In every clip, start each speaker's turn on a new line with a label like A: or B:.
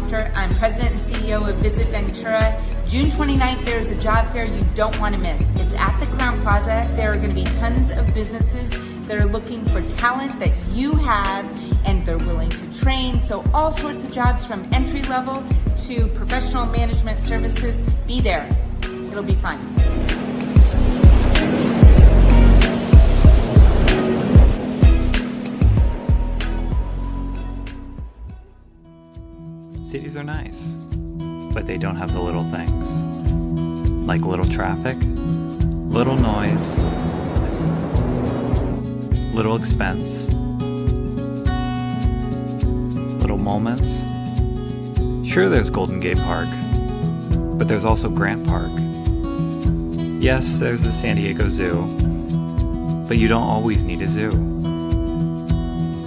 A: Foster. I'm President and CEO of Visit Ventura. June 29th, there's a job fair you don't want to miss. It's at the Crown Plaza. There are going to be tons of businesses that are looking for talent that you have, and they're willing to train. So all sorts of jobs from entry level to professional management services. Be there. It'll be fun.
B: Cities are nice, but they don't have the little things. Like little traffic, little noise, little expense, little moments. Sure, there's Golden Gate Park, but there's also Grant Park. Yes, there's the San Diego Zoo, but you don't always need a zoo.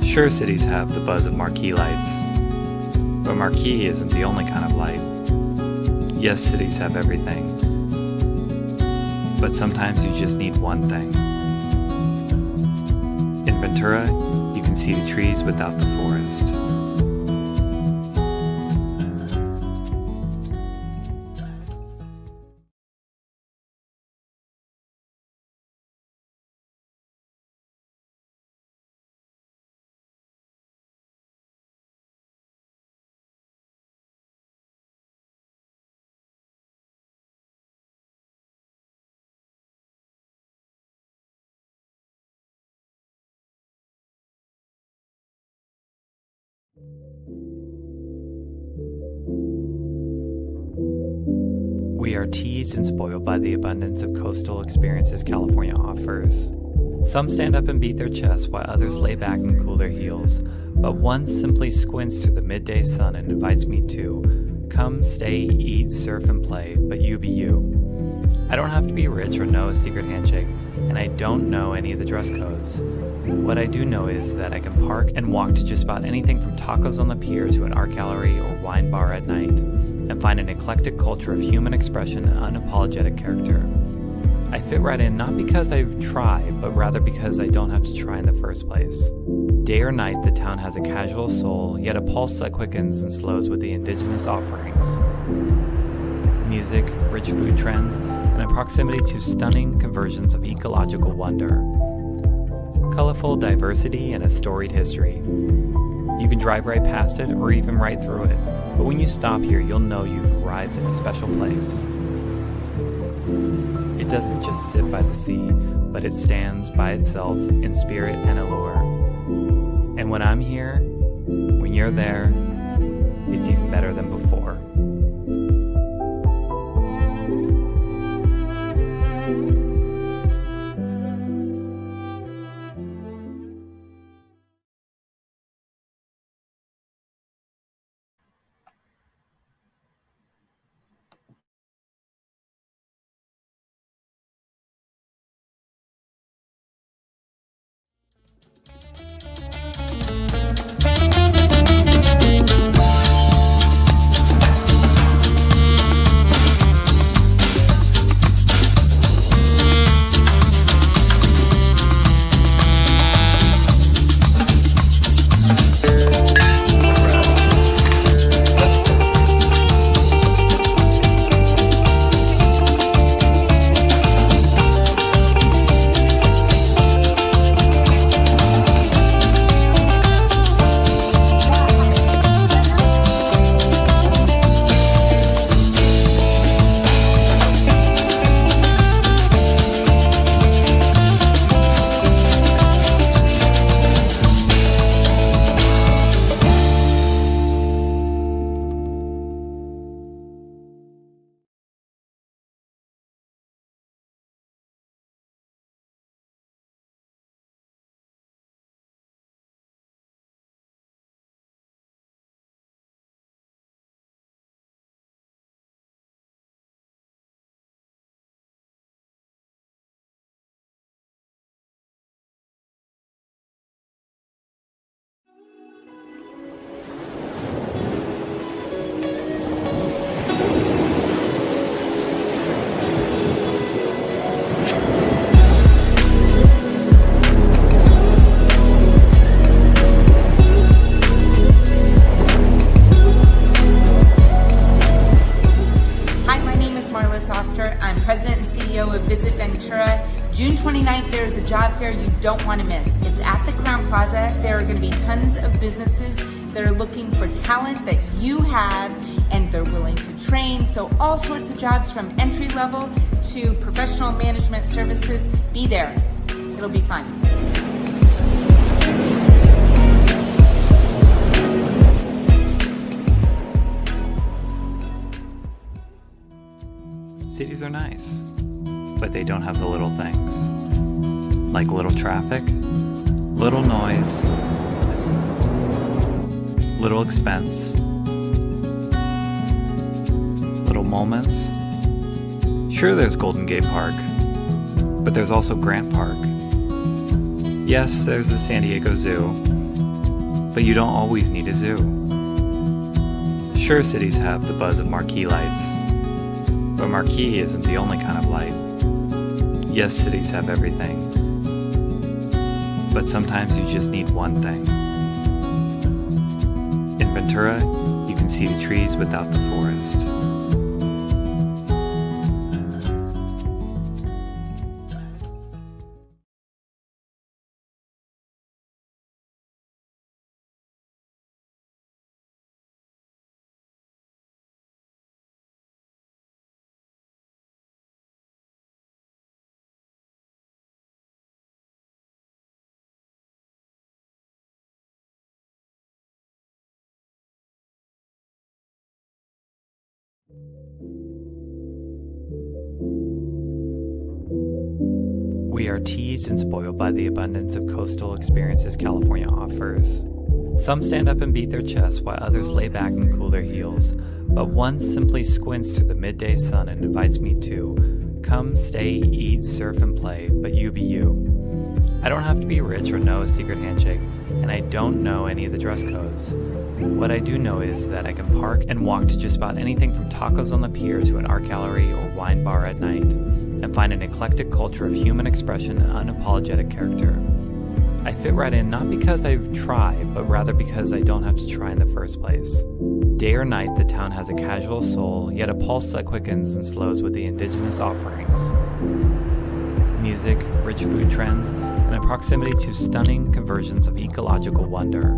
B: Sure, cities have the buzz of marquee lights, but marquee isn't the only kind of light. Yes, cities have everything, but sometimes you just need one thing. In Ventura, you can see the trees without the forest. We are teased and spoiled by the abundance of coastal experiences California offers. Some stand up and beat their chests while others lay back and cool their heels, but one simply squints through the midday sun and invites me to come, stay, eat, surf, and play, but you be you. I don't have to be rich or know a secret handshake, and I don't know any of the dress codes. What I do know is that I can park and walk to just about anything from tacos on the pier to an art gallery or wine bar at night, and find an eclectic culture of human expression and unapologetic character. I fit right in not because I try, but rather because I don't have to try in the first place. Day or night, the town has a casual soul, yet a pulse that quickens and slows with the indigenous offerings. Music, rich food trends, and a proximity to stunning conversions of ecological wonder. Colorful diversity and a storied history. You can drive right past it or even right through it, but when you stop here, you'll know you've arrived in a special place. It doesn't just sit by the sea, but it stands by itself in spirit and allure. And when I'm here, when you're there, it's even better than before.
A: fair you don't want to miss. It's at the Crown Plaza. There are going to be tons of businesses that are looking for talent that you have, and they're willing to train. So all sorts of jobs from entry level to professional management services. Be there. It'll be fun.
B: Cities are nice, but they don't have the little things. Like little traffic, little noise, little expense, little moments. Sure, there's Golden Gate Park, but there's also Grant Park. Yes, there's the San Diego Zoo, but you don't always need a zoo. Sure, cities have the buzz of marquee lights, but marquee isn't the only kind of light. Yes, cities have everything, but sometimes you just need one thing. In Ventura, you can see the trees without the forest. We are teased and spoiled by the abundance of coastal experiences California offers. Some stand up and beat their chests while others lay back and cool their heels, but one simply squints through the midday sun and invites me to come, stay, eat, surf, and play, but you be you. I don't have to be rich or know a secret handshake, and I don't know any of the dress codes. What I do know is that I can park and walk to just about anything from tacos on the pier to an art gallery or wine bar at night, and find an eclectic culture of human expression and unapologetic character. I fit right in not because I've tried, but rather because I don't have to try in the first place. Day or night, the town has a casual soul, yet a pulse that quickens and slows with the indigenous offerings. Music, rich food trends, and a proximity to stunning conversions of ecological wonder.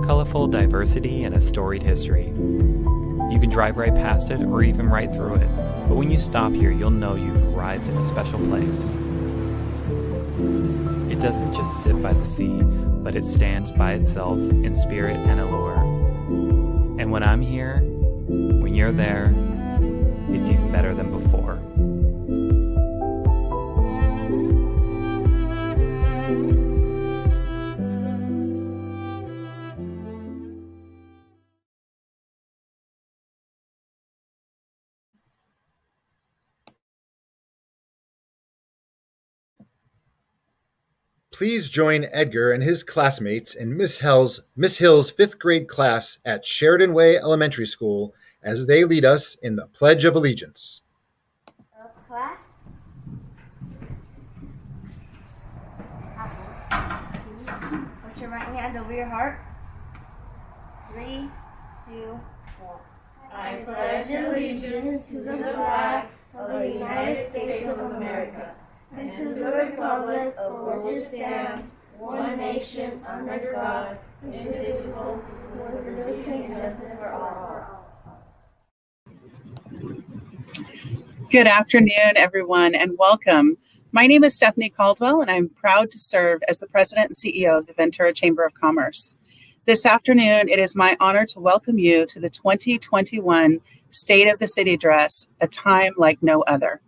B: Colorful diversity and a storied history. You can drive right past it or even right through it, but when you stop here, you'll know you've arrived in a special place. It doesn't just sit by the sea, but it stands by itself in spirit and allure. And when I'm here, when you're there, it's even better than before.
C: Please join Edgar and his classmates in Miss Hill's 5th grade class at Sheridan Way Elementary School as they lead us in the Pledge of Allegiance.
D: Class. Put your right hand over your heart. 3, 2, 1.
E: I pledge allegiance to the flag of the United States of America and to the republic for which it stands, one nation, under God, indivisible, with liberty and justice for all.
F: Good afternoon, everyone, and welcome. My name is Stephanie Caldwell, and I'm proud to serve as the President and CEO of the Ventura Chamber of Commerce. This afternoon, it is my honor to welcome you to the 2021 State of the City Address, a time like no other.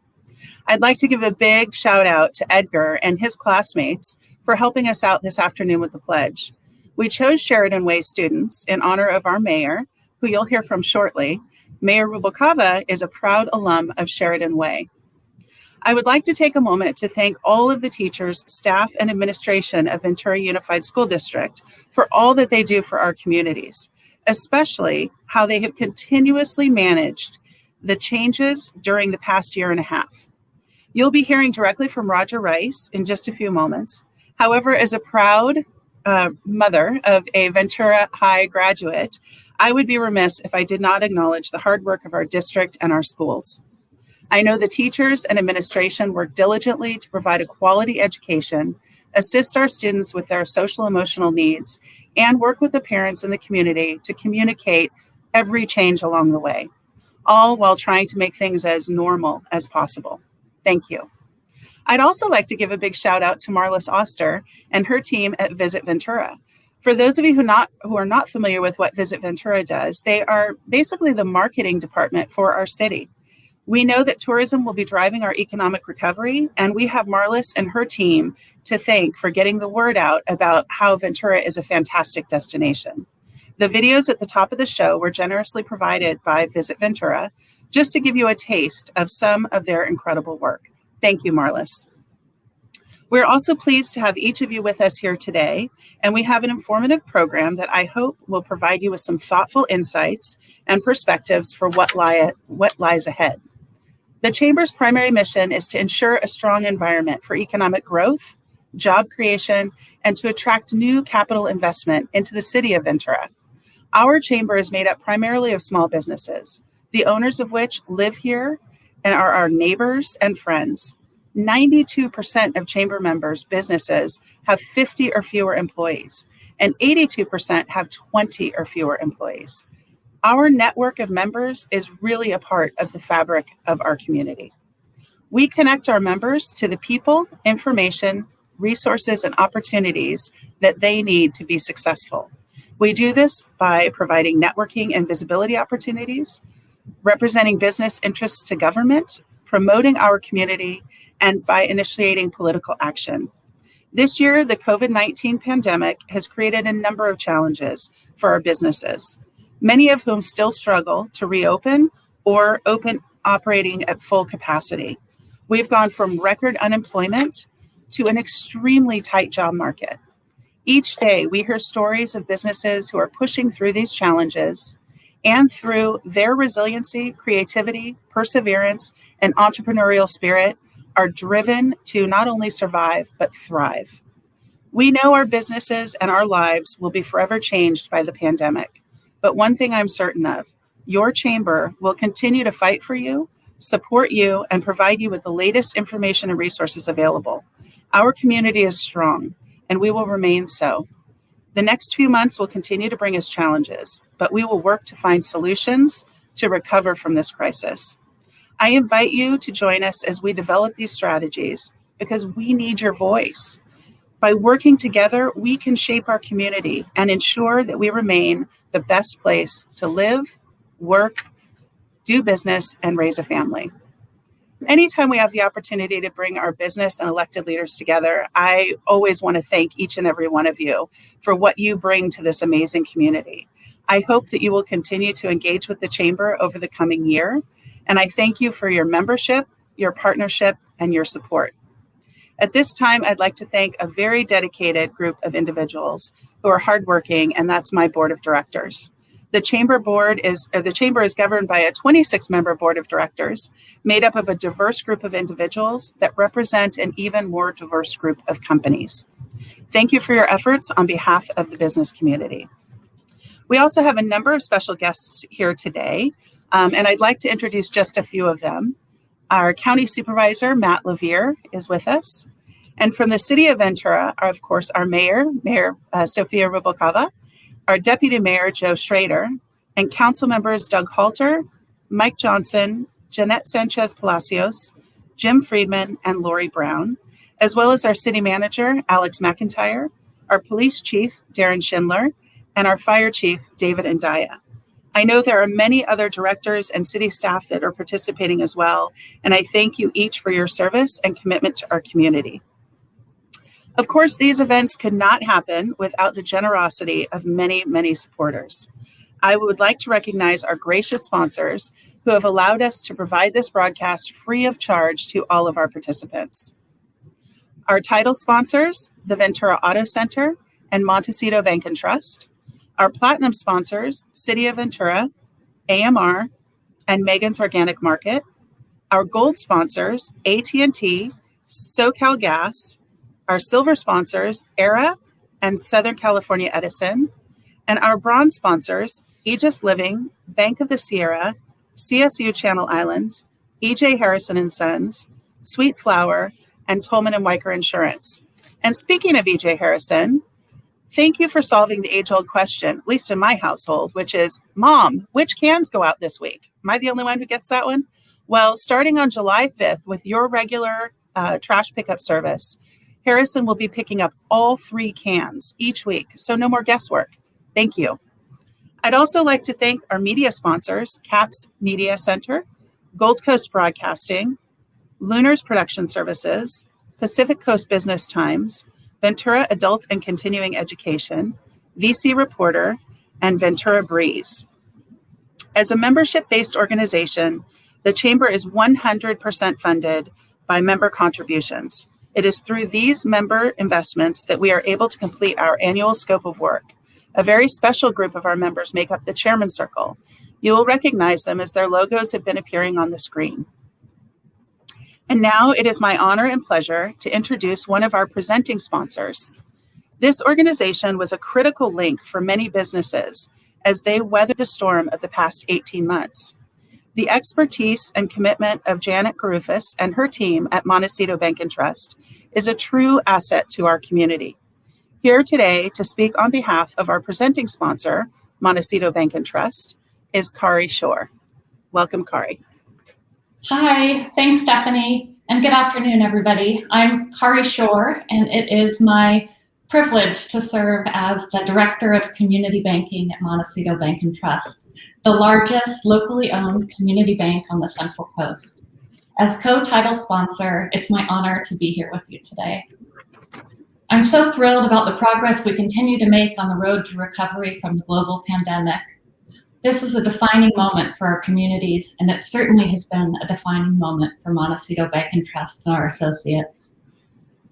F: I'd like to give a big shout out to Edgar and his classmates for helping us out this afternoon with the pledge. We chose Sheridan Way students in honor of our mayor, who you'll hear from shortly. Mayor Rubalcava is a proud alum of Sheridan Way. I would like to take a moment to thank all of the teachers, staff, and administration of Ventura Unified School District for all that they do for our communities, especially how they have continuously managed the changes during the past year and a half. You'll be hearing directly from Roger Rice in just a few moments. However, as a proud mother of a Ventura High graduate, I would be remiss if I did not acknowledge the hard work of our district and our schools. I know the teachers and administration work diligently to provide a quality education, assist our students with their social emotional needs, and work with the parents in the community to communicate every change along the way, all while trying to make things as normal as possible. Thank you. I'd also like to give a big shout out to Marlis Oster and her team at Visit Ventura. For those of you who are not familiar with what Visit Ventura does, they are basically the marketing department for our city. We know that tourism will be driving our economic recovery, and we have Marlis and her team to thank for getting the word out about how Ventura is a fantastic destination. The videos at the top of the show were generously provided by Visit Ventura, just to give you a taste of some of their incredible work. Thank you, Marlis. We're also pleased to have each of you with us here today, and we have an informative program that I hope will provide you with some thoughtful insights and perspectives for what lies ahead. The Chamber's primary mission is to ensure a strong environment for economic growth, job creation, and to attract new capital investment into the city of Ventura. Our Chamber is made up primarily of small businesses, the owners of which live here and are our neighbors and friends. 92% of Chamber members' businesses have 50 or fewer employees, and 82% have 20 or fewer employees. Our network of members is really a part of the fabric of our community. We connect our members to the people, information, resources, and opportunities that they need to be successful. We do this by providing networking and visibility opportunities, representing business interests to government, promoting our community, and by initiating political action. This year, the COVID-19 pandemic has created a number of challenges for our businesses, many of whom still struggle to reopen or open operating at full capacity. We've gone from record unemployment to an extremely tight job market. Each day, we hear stories of businesses who are pushing through these challenges, and through their resiliency, creativity, perseverance, and entrepreneurial spirit, are driven to not only survive, but thrive. We know our businesses and our lives will be forever changed by the pandemic. But one thing I'm certain of, your chamber will continue to fight for you, support you, and provide you with the latest information and resources available. Our community is strong, and we will remain so. The next few months will continue to bring us challenges, but we will work to find solutions to recover from this crisis. I invite you to join us as we develop these strategies because we need your voice. By working together, we can shape our community and ensure that we remain the best place to live, work, do business, and raise a family. Anytime we have the opportunity to bring our business and elected leaders together, I always want to thank each and every one of you for what you bring to this amazing community. I hope that you will continue to engage with the Chamber over the coming year, and I thank you for your membership, your partnership, and your support. At this time, I'd like to thank a very dedicated group of individuals who are hardworking, and that's my board of directors. The Chamber is governed by a 26-member board of directors made up of a diverse group of individuals that represent an even more diverse group of companies. Thank you for your efforts on behalf of the business community. We also have a number of special guests here today, and I'd like to introduce just a few of them. Our County Supervisor, Matt Levere, is with us. And from the City of Ventura are, of course, our Mayor Sofia Rubalcava, our Deputy Mayor, Joe Schrader, and Council members Doug Halter, Mike Johnson, Jeanette Sanchez Palacios, Jim Friedman, and Lori Brown, as well as our City Manager, Alex McIntyre, our Police Chief, Darren Schindler, and our Fire Chief, David Ndaya. I know there are many other directors and city staff that are participating as well, and I thank you each for your service and commitment to our community. Of course, these events could not happen without the generosity of many, many supporters. I would like to recognize our gracious sponsors who have allowed us to provide this broadcast free of charge to all of our participants. Our title sponsors, the Ventura Auto Center and Montecito Bank and Trust. Our platinum sponsors, City of Ventura, AMR, and Megan's Organic Market. Our gold sponsors, AT&T, SoCal Gas. Our silver sponsors, ERA and Southern California Edison. And our bronze sponsors, Aegis Living, Bank of the Sierra, CSU Channel Islands, E.J. Harrison and Sons, Sweet Flower, and Tolman and Weicker Insurance. And speaking of E.J. Harrison, thank you for solving the age-old question, at least in my household, which is, Mom, which cans go out this week? Am I the only one who gets that one? Well, starting on July 5th with your regular trash pickup service, Harrison will be picking up all 3 cans each week, so no more guesswork. Thank you. I'd also like to thank our media sponsors, CAPS Media Center, Gold Coast Broadcasting, Lunar's Production Services, Pacific Coast Business Times, Ventura Adult and Continuing Education, VC Reporter, and Ventura Breeze. As a membership-based organization, the Chamber is 100% funded by member contributions. It is through these member investments that we are able to complete our annual scope of work. A very special group of our members make up the Chairman's Circle. You will recognize them as their logos have been appearing on the screen. And now it is my honor and pleasure to introduce one of our presenting sponsors. This organization was a critical link for many businesses as they weathered the storm of the past 18 months. The expertise and commitment of Janet Garufis and her team at Montecito Bank and Trust is a true asset to our community. Here today to speak on behalf of our presenting sponsor, Montecito Bank and Trust, is Kari Shore. Welcome, Kari.
G: Hi, thanks, Stephanie, and good afternoon, everybody. I'm Kari Shore, and it is my privilege to serve as the Director of Community Banking at Montecito Bank and Trust, the largest locally owned community bank on the Central Coast. As co-title sponsor, it's my honor to be here with you today. I'm so thrilled about the progress we continue to make on the road to recovery from the global pandemic. This is a defining moment for our communities, and it certainly has been a defining moment for Montecito Bank and Trust and our associates.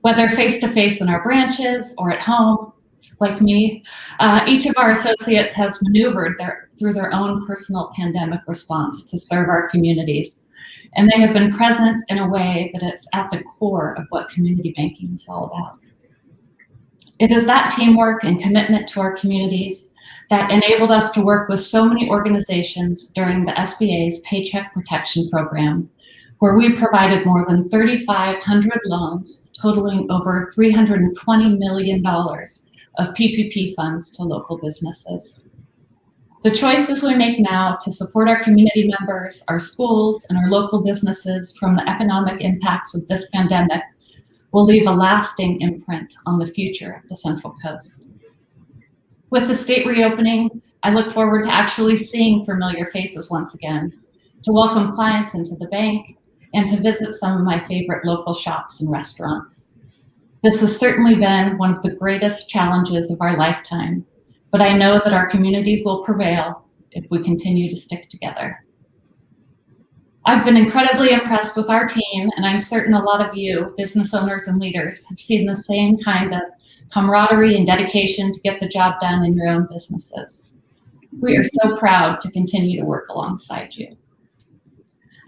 G: Whether face-to-face in our branches or at home, like me, each of our associates has maneuvered through their own personal pandemic response to serve our communities, and they have been present in a way that is at the core of what community banking is all about. It is that teamwork and commitment to our communities that enabled us to work with so many organizations during the SBA's Paycheck Protection Program, where we provided more than 3,500 loans totaling over $320 million of PPP funds to local businesses. The choices we make now to support our community members, our schools, and our local businesses from the economic impacts of this pandemic will leave a lasting imprint on the future of the Central Coast. With the state reopening, I look forward to actually seeing familiar faces once again, to welcome clients into the bank, and to visit some of my favorite local shops and restaurants. This has certainly been one of the greatest challenges of our lifetime, but I know that our communities will prevail if we continue to stick together. I've been incredibly impressed with our team, and I'm certain a lot of you, business owners and leaders, have seen the same kind of camaraderie and dedication to get the job done in your own businesses. We are so proud to continue to work alongside you.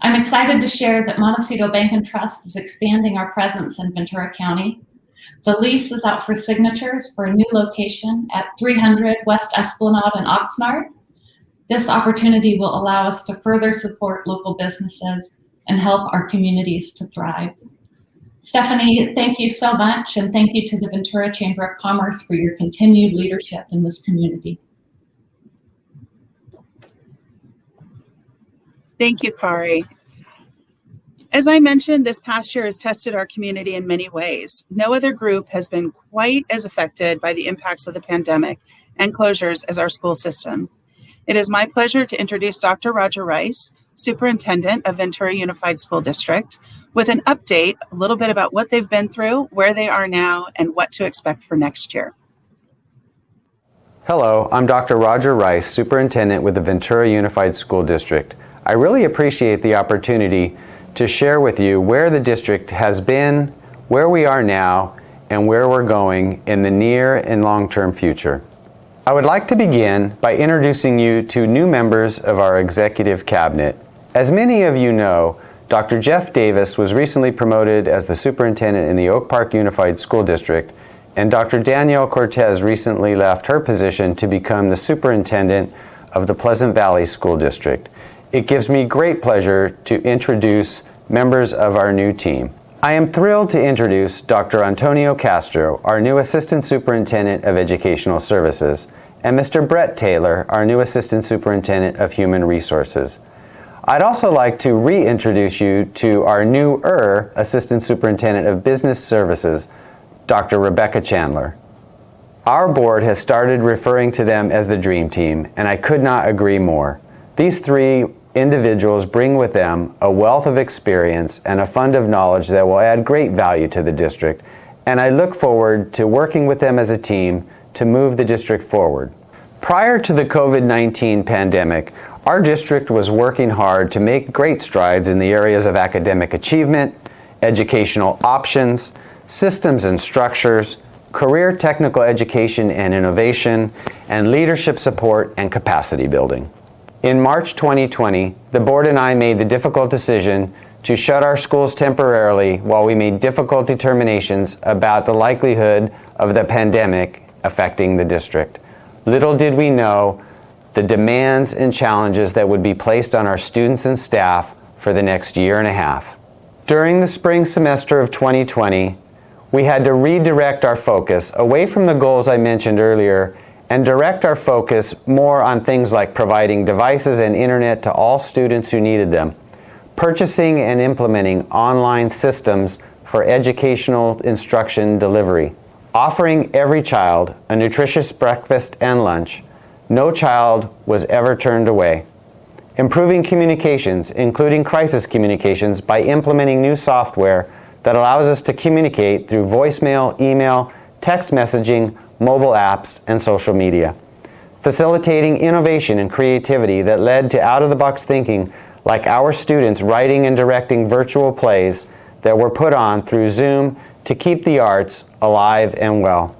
G: I'm excited to share that Montecito Bank and Trust is expanding our presence in Ventura County. The lease is out for signatures for a new location at 300 West Esplanade in Oxnard. This opportunity will allow us to further support local businesses and help our communities to thrive. Stephanie, thank you so much, and thank you to the Ventura Chamber of Commerce for your continued leadership in this community.
F: Thank you, Kari. As I mentioned, this past year has tested our community in many ways. No other group has been quite as affected by the impacts of the pandemic and closures as our school system. It is my pleasure to introduce Dr. Roger Rice, Superintendent of Ventura Unified School District, with an update, a little bit about what they've been through, where they are now, and what to expect for next year.
H: Hello, I'm Dr. Roger Rice, Superintendent with the Ventura Unified School District. I really appreciate the opportunity to share with you where the district has been, where we are now, and where we're going in the near and long-term future. I would like to begin by introducing you to new members of our executive cabinet. As many of you know, Dr. Jeff Davis was recently promoted as the superintendent in the Oak Park Unified School District, and Dr. Danielle Cortez recently left her position to become the superintendent of the Pleasant Valley School District. it gives me great pleasure to introduce members of our new team. I am thrilled to introduce Dr. Antonio Castro, our new Assistant Superintendent of Educational Services, and Mr. Brett Taylor, our new Assistant Superintendent of Human Resources. I'd also like to reintroduce you to our newer Assistant Superintendent of Business Services, Dr. Rebecca Chandler. Our board has started referring to them as the Dream Team, and I could not agree more. These three individuals bring with them a wealth of experience and a fund of knowledge that will add great value to the district, and I look forward to working with them as a team to move the district forward. Prior to the COVID-19 pandemic, our district was working hard to make great strides in the areas of academic achievement, educational options, systems and structures, career technical education and innovation, and leadership support and capacity building. In March 2020, the board and I made the difficult decision to shut our schools temporarily while we made difficult determinations about the likelihood of the pandemic affecting the district. Little did we know the demands and challenges that would be placed on our students and staff for the next year and a half. During the spring semester of 2020, we had to redirect our focus away from the goals I mentioned earlier and direct our focus more on things like providing devices and internet to all students who needed them, purchasing and implementing online systems for educational instruction delivery, offering every child a nutritious breakfast and lunch. No child was ever turned away. Improving communications, including crisis communications, by implementing new software that allows us to communicate through voicemail, email, text messaging, mobile apps, and social media. Facilitating innovation and creativity that led to out-of-the-box thinking, like our students writing and directing virtual plays that were put on through Zoom to keep the arts alive and well.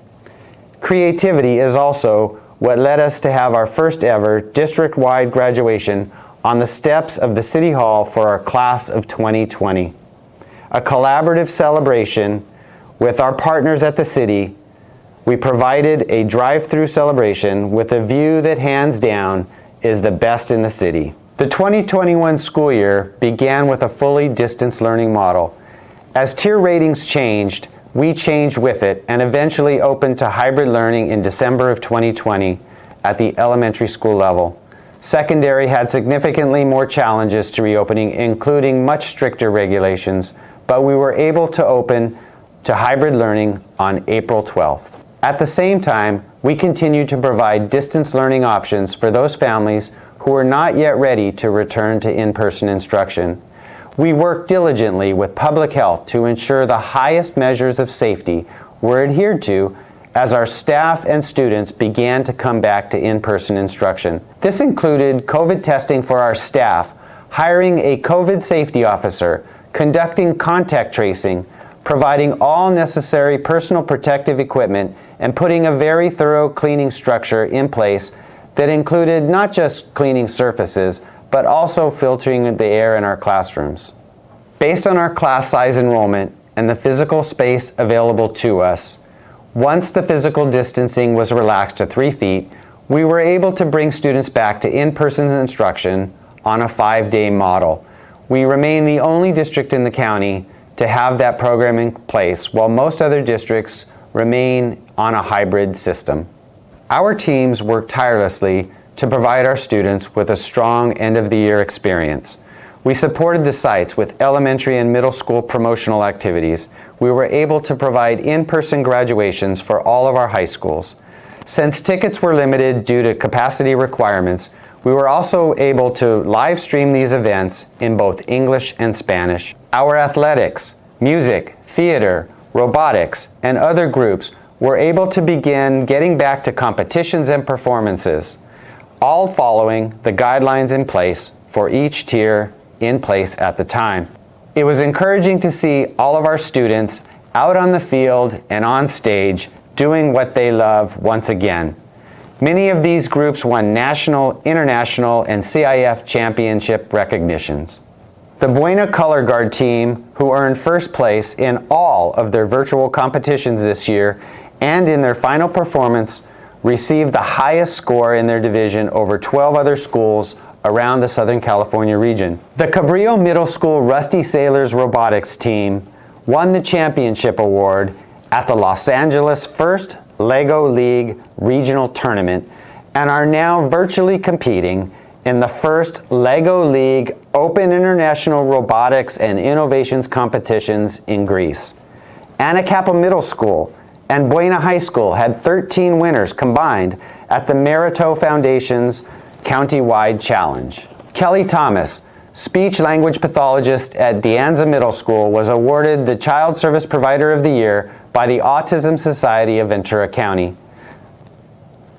H: Creativity is also what led us to have our first ever district-wide graduation on the steps of the City Hall for our class of 2020. A collaborative celebration with our partners at the city. We provided a drive-through celebration with a view that hands down is the best in the city. The 2021 school year began with a fully distance learning model. As tier ratings changed, we changed with it and eventually opened to hybrid learning in December of 2020 at the elementary school level. Secondary had significantly more challenges to reopening, including much stricter regulations, but we were able to open to hybrid learning on April 12th. At the same time, we continue to provide distance learning options for those families who are not yet ready to return to in-person instruction. We work diligently with public health to ensure the highest measures of safety were adhered to as our staff and students began to come back to in-person instruction. This included COVID testing for our staff, hiring a COVID safety officer, conducting contact tracing, providing all necessary personal protective equipment, and putting a very thorough cleaning structure in place that included not just cleaning surfaces, but also filtering the air in our classrooms. Based on our class size enrollment and the physical space available to us, once the physical distancing was relaxed to 3 feet, we were able to bring students back to in-person instruction on a 5-day model. We remain the only district in the county to have that program in place, while most other districts remain on a hybrid system. Our teams work tirelessly to provide our students with a strong end-of-the-year experience. We supported the sites with elementary and middle school promotional activities. We were able to provide in-person graduations for all of our high schools. Since tickets were limited due to capacity requirements, we were also able to live stream these events in both English and Spanish. Our athletics, music, theater, robotics, and other groups were able to begin getting back to competitions and performances, all following the guidelines in place for each tier in place at the time. It was encouraging to see all of our students out on the field and on stage doing what they love once again. Many of these groups won national, international, and CIF championship recognitions. The Buena Color Guard team, who earned first place in all of their virtual competitions this year and in their final performance, received the highest score in their division over 12 other schools around the Southern California region. The Cabrillo Middle School Rusty Sailors robotics team won the championship award at the Los Angeles First Lego League Regional Tournament and are now virtually competing in the first Lego League Open International Robotics and Innovations competitions in Greece. Anacapa Middle School and Buena High School had 13 winners combined at the Merito Foundation's Countywide Challenge. Kelly Thomas, speech-language pathologist at De Anza Middle School, was awarded the Child Service Provider of the Year by the Autism Society of Ventura County.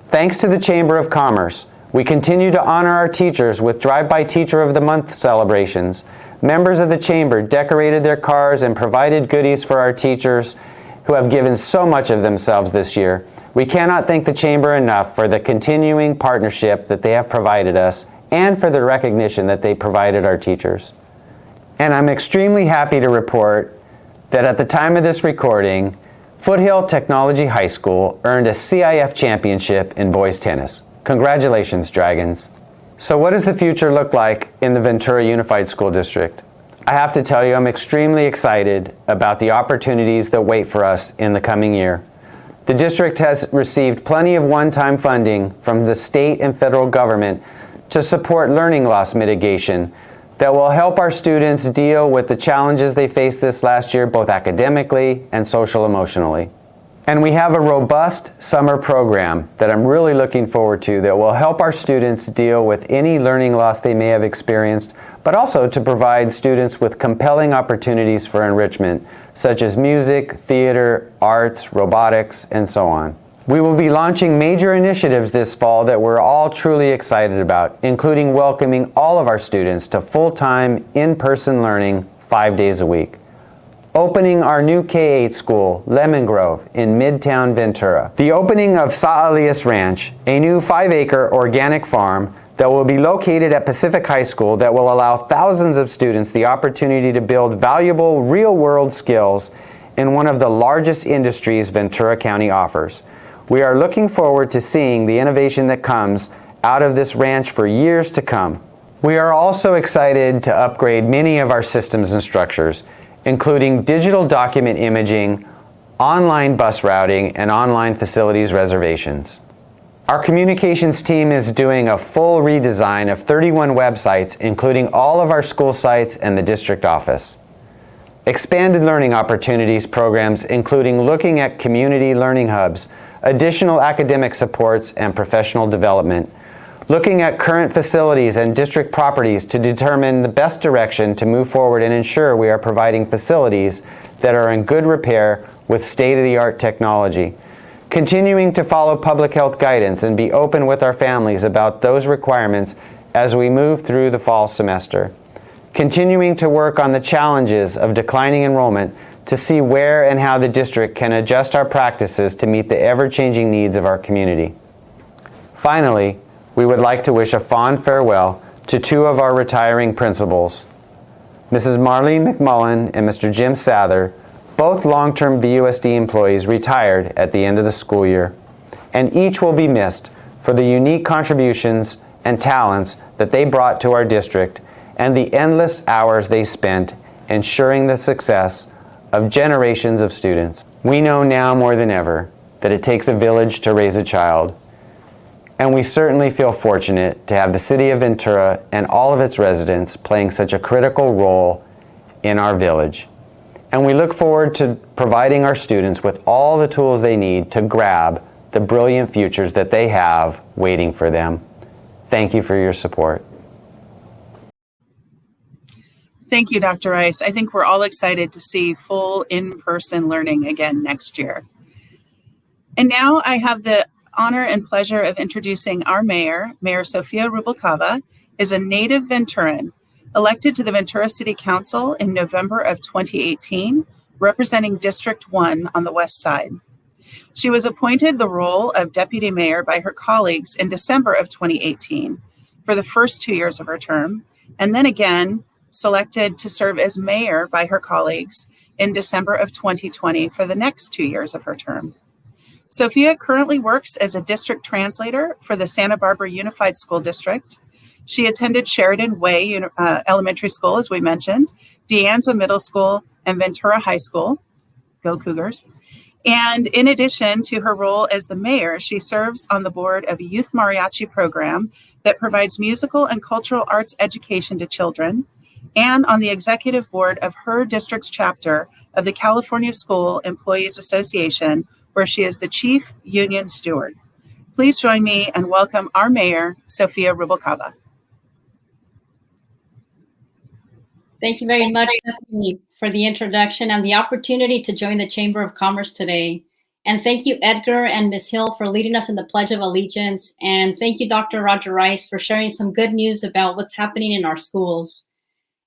H: Thanks to the Chamber of Commerce, we continue to honor our teachers with Drive-By Teacher of the Month celebrations. Members of the Chamber decorated their cars and provided goodies for our teachers who have given so much of themselves this year. We cannot thank the Chamber enough for the continuing partnership that they have provided us and for the recognition that they provided our teachers. And I'm extremely happy to report that at the time of this recording, Foothill Technology High School earned a CIF championship in boys tennis. Congratulations, Dragons. So what does the future look like in the Ventura Unified School District? I have to tell you, I'm extremely excited about the opportunities that wait for us in the coming year. The district has received plenty of one-time funding from the state and federal government to support learning loss mitigation that will help our students deal with the challenges they faced this last year, both academically and social-emotionally. And we have a robust summer program that I'm really looking forward to that will help our students deal with any learning loss they may have experienced, but also to provide students with compelling opportunities for enrichment, such as music, theater, arts, robotics, and so on. We will be launching major initiatives this fall that we're all truly excited about, including welcoming all of our students to full-time, in-person learning 5 days a week. Opening our new K-8 school, Lemon Grove, in Midtown Ventura. The opening of Sa Elias Ranch, a new 5-acre organic farm that will be located at Pacific High School that will allow thousands of students the opportunity to build valuable real-world skills in one of the largest industries Ventura County offers. We are looking forward to seeing the innovation that comes out of this ranch for years to come. We are also excited to upgrade many of our systems and structures, including digital document imaging, online bus routing, and online facilities reservations. Our communications team is doing a full redesign of 31 websites, including all of our school sites and the district office. Expanded learning opportunities programs, including looking at community learning hubs, additional academic supports, and professional development. Looking at current facilities and district properties to determine the best direction to move forward and ensure we are providing facilities that are in good repair with state-of-the-art technology. Continuing to follow public health guidance and be open with our families about those requirements as we move through the fall semester. Continuing to work on the challenges of declining enrollment to see where and how the district can adjust our practices to meet the ever-changing needs of our community. Finally, we would like to wish a fond farewell to two of our retiring principals, Mrs. Marlene McMullen and Mr. Jim Sather, both long-term VUSD employees retired at the end of the school year, and each will be missed for the unique contributions and talents that they brought to our district and the endless hours they spent ensuring the success of generations of students. We know now more than ever that it takes a village to raise a child, and we certainly feel fortunate to have the city of Ventura and all of its residents playing such a critical role in our village. And we look forward to providing our students with all the tools they need to grab the brilliant futures that they have waiting for them. Thank you for your support.
F: Thank you, Dr. Rice. I think we're all excited to see full in-person learning again next year. And now I have the honor and pleasure of introducing our mayor. Mayor Sofia Rubalcava is a native Venturan, elected to the Ventura City Council in November of 2018, representing District 1 on the west side. She was appointed the role of deputy mayor by her colleagues in December of 2018 for the first 2 years of her term, and then again selected to serve as mayor by her colleagues in December of 2020 for the next 2 years of her term. Sofia currently works as a district translator for the Santa Barbara Unified School District. She attended Sheridan Way Elementary School, as we mentioned, De Anza Middle School, and Ventura High School. Go Cougars. And in addition to her role as the mayor, she serves on the board of a youth mariachi program that provides musical and cultural arts education to children, and on the executive board of her district's chapter of the California School Employees Association, where she is the chief union steward. Please join me and welcome our mayor, Sofia Rubalcava.
I: Thank you very much, Stephanie, for the introduction and the opportunity to join the Chamber of Commerce today. And thank you, Edgar and Ms. Hill, for leading us in the Pledge of Allegiance. And thank you, Dr. Roger Rice, for sharing some good news about what's happening in our schools.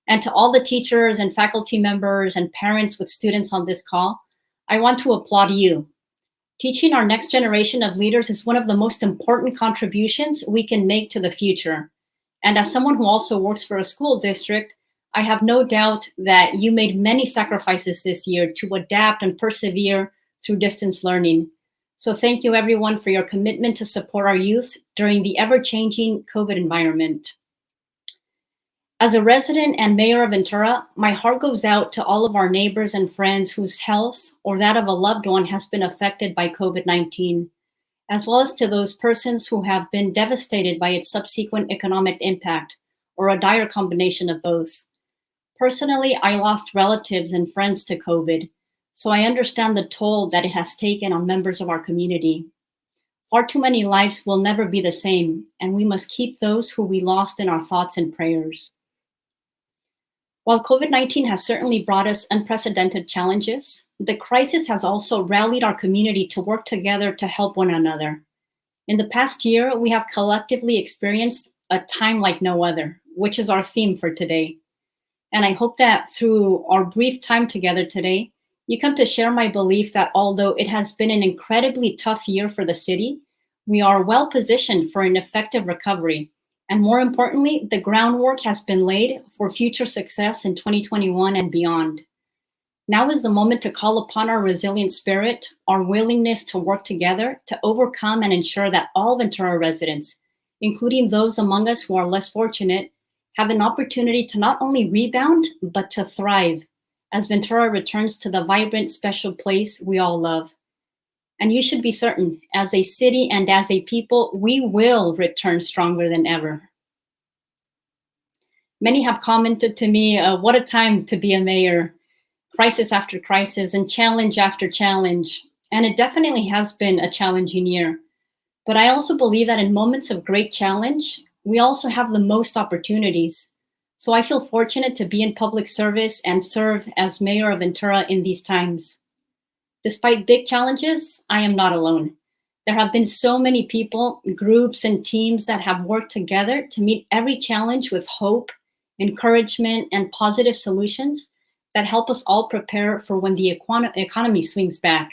I: And to all the teachers and faculty members and parents with students on this call, I want to applaud you. Teaching our next generation of leaders is one of the most important contributions we can make to the future. And as someone who also works for a school district, I have no doubt that you made many sacrifices this year to adapt and persevere through distance learning. So thank you everyone for your commitment to support our youth during the ever-changing COVID environment. As a resident and mayor of Ventura, my heart goes out to all of our neighbors and friends whose health or that of a loved one has been affected by COVID-19, as well as to those persons who have been devastated by its subsequent economic impact, or a dire combination of both. Personally, I lost relatives and friends to COVID, so I understand the toll that it has taken on members of our community. Far too many lives will never be the same, and we must keep those who we lost in our thoughts and prayers. While COVID-19 has certainly brought us unprecedented challenges, the crisis has also rallied our community to work together to help one another. In the past year, we have collectively experienced a time like no other, which is our theme for today. And I hope that through our brief time together today, you come to share my belief that although it has been an incredibly tough year for the city, we are well positioned for an effective recovery. And more importantly, the groundwork has been laid for future success in 2021 and beyond. Now is the moment to call upon our resilient spirit, our willingness to work together to overcome and ensure that all Ventura residents, including those among us who are less fortunate, have an opportunity to not only rebound, but to thrive as Ventura returns to the vibrant, special place we all love. And you should be certain, as a city and as a people, we will return stronger than ever. Many have commented to me, what a time to be a mayor, crisis after crisis and challenge after challenge. And it definitely has been a challenging year. But I also believe that in moments of great challenge, we also have the most opportunities. So I feel fortunate to be in public service and serve as mayor of Ventura in these times. Despite big challenges, I am not alone. There have been so many people, groups, and teams that have worked together to meet every challenge with hope, encouragement, and positive solutions that help us all prepare for when the economy swings back.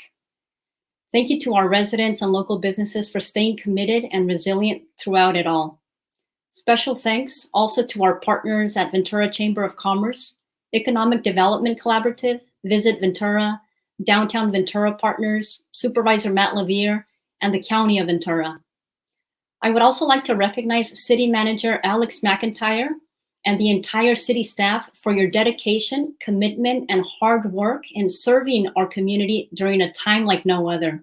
I: Thank you to our residents and local businesses for staying committed and resilient throughout it all. Special thanks also to our partners at Ventura Chamber of Commerce, Economic Development Collaborative, Visit Ventura, Downtown Ventura Partners, Supervisor Matt Lavier, and the County of Ventura. I would also like to recognize City Manager Alex McIntyre and the entire city staff for your dedication, commitment, and hard work in serving our community during a time like no other.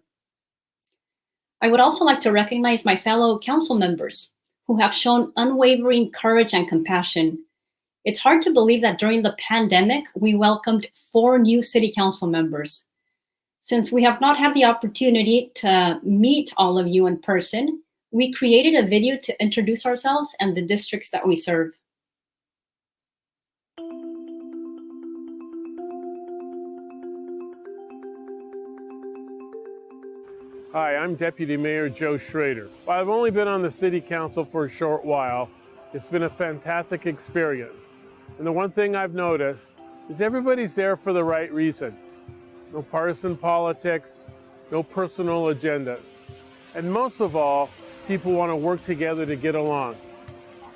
I: I would also like to recognize my fellow council members who have shown unwavering courage and compassion. It's hard to believe that during the pandemic, we welcomed 4 new city council members. Since we have not had the opportunity to meet all of you in person, we created a video to introduce ourselves and the districts that we serve.
J: Hi, I'm Deputy Mayor Joe Schrader. While I've only been on the City Council for a short while, it's been a fantastic experience. And the one thing I've noticed is everybody's there for the right reason. No partisan politics, no personal agendas. And most of all, people want to work together to get along.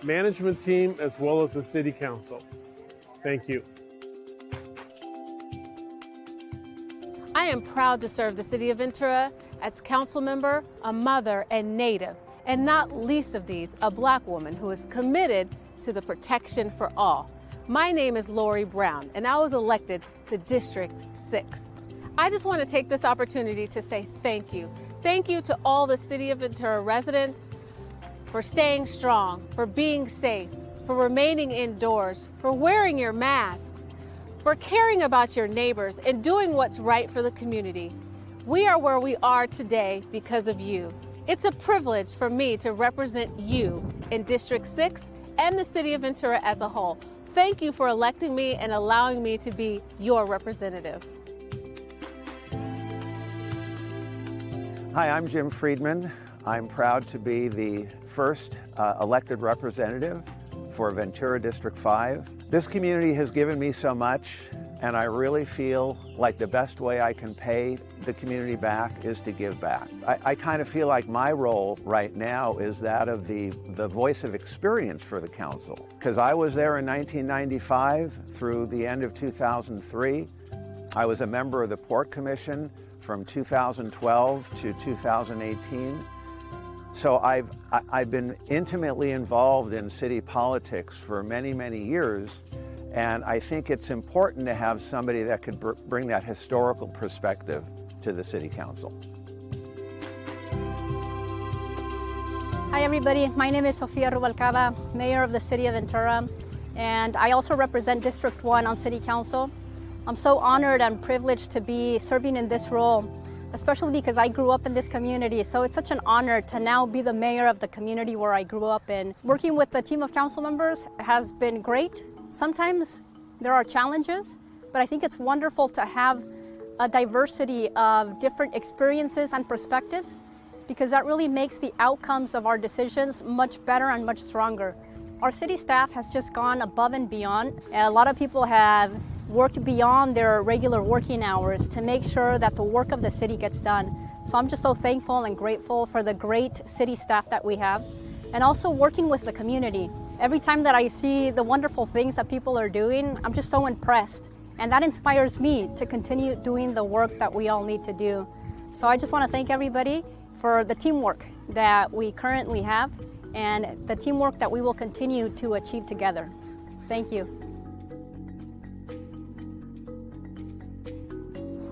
J: Management team as well as the City Council. Thank you.
K: I am proud to serve the City of Ventura as council member, a mother, and native, and not least of these, a Black woman who is committed to the protection for all. My name is Lori Brown, and I was elected to District 6. I just want to take this opportunity to say thank you. Thank you to all the City of Ventura residents for staying strong, for being safe, for remaining indoors, for wearing your masks, for caring about your neighbors and doing what's right for the community. We are where we are today because of you. It's a privilege for me to represent you in District 6 and the City of Ventura as a whole. Thank you for electing me and allowing me to be your representative.
L: Hi, I'm Jim Friedman. I'm proud to be the first elected representative for Ventura District 5. This community has given me so much, and I really feel like the best way I can pay the community back is to give back. I kind of feel like my role right now is that of the voice of experience for the council, because I was there in 1995 through the end of 2003. I was a member of the Port Commission from 2012 to 2018. So I've been intimately involved in city politics for many, many years, and I think it's important to have somebody that could bring that historical perspective to the City Council.
I: Hi everybody, my name is Sofia Rubalcava, Mayor of the City of Ventura, and I also represent District 1 on City Council. I'm so honored and privileged to be serving in this role, especially because I grew up in this community. So it's such an honor to now be the mayor of the community where I grew up in. Working with the team of council members has been great. Sometimes there are challenges, but I think it's wonderful to have a diversity of different experiences and perspectives, because that really makes the outcomes of our decisions much better and much stronger. Our city staff has just gone above and beyond. A lot of people have worked beyond their regular working hours to make sure that the work of the city gets done. So I'm just so thankful and grateful for the great city staff that we have, and also working with the community. Every time that I see the wonderful things that people are doing, I'm just so impressed. And that inspires me to continue doing the work that we all need to do. So I just want to thank everybody for the teamwork that we currently have and the teamwork that we will continue to achieve together. Thank you.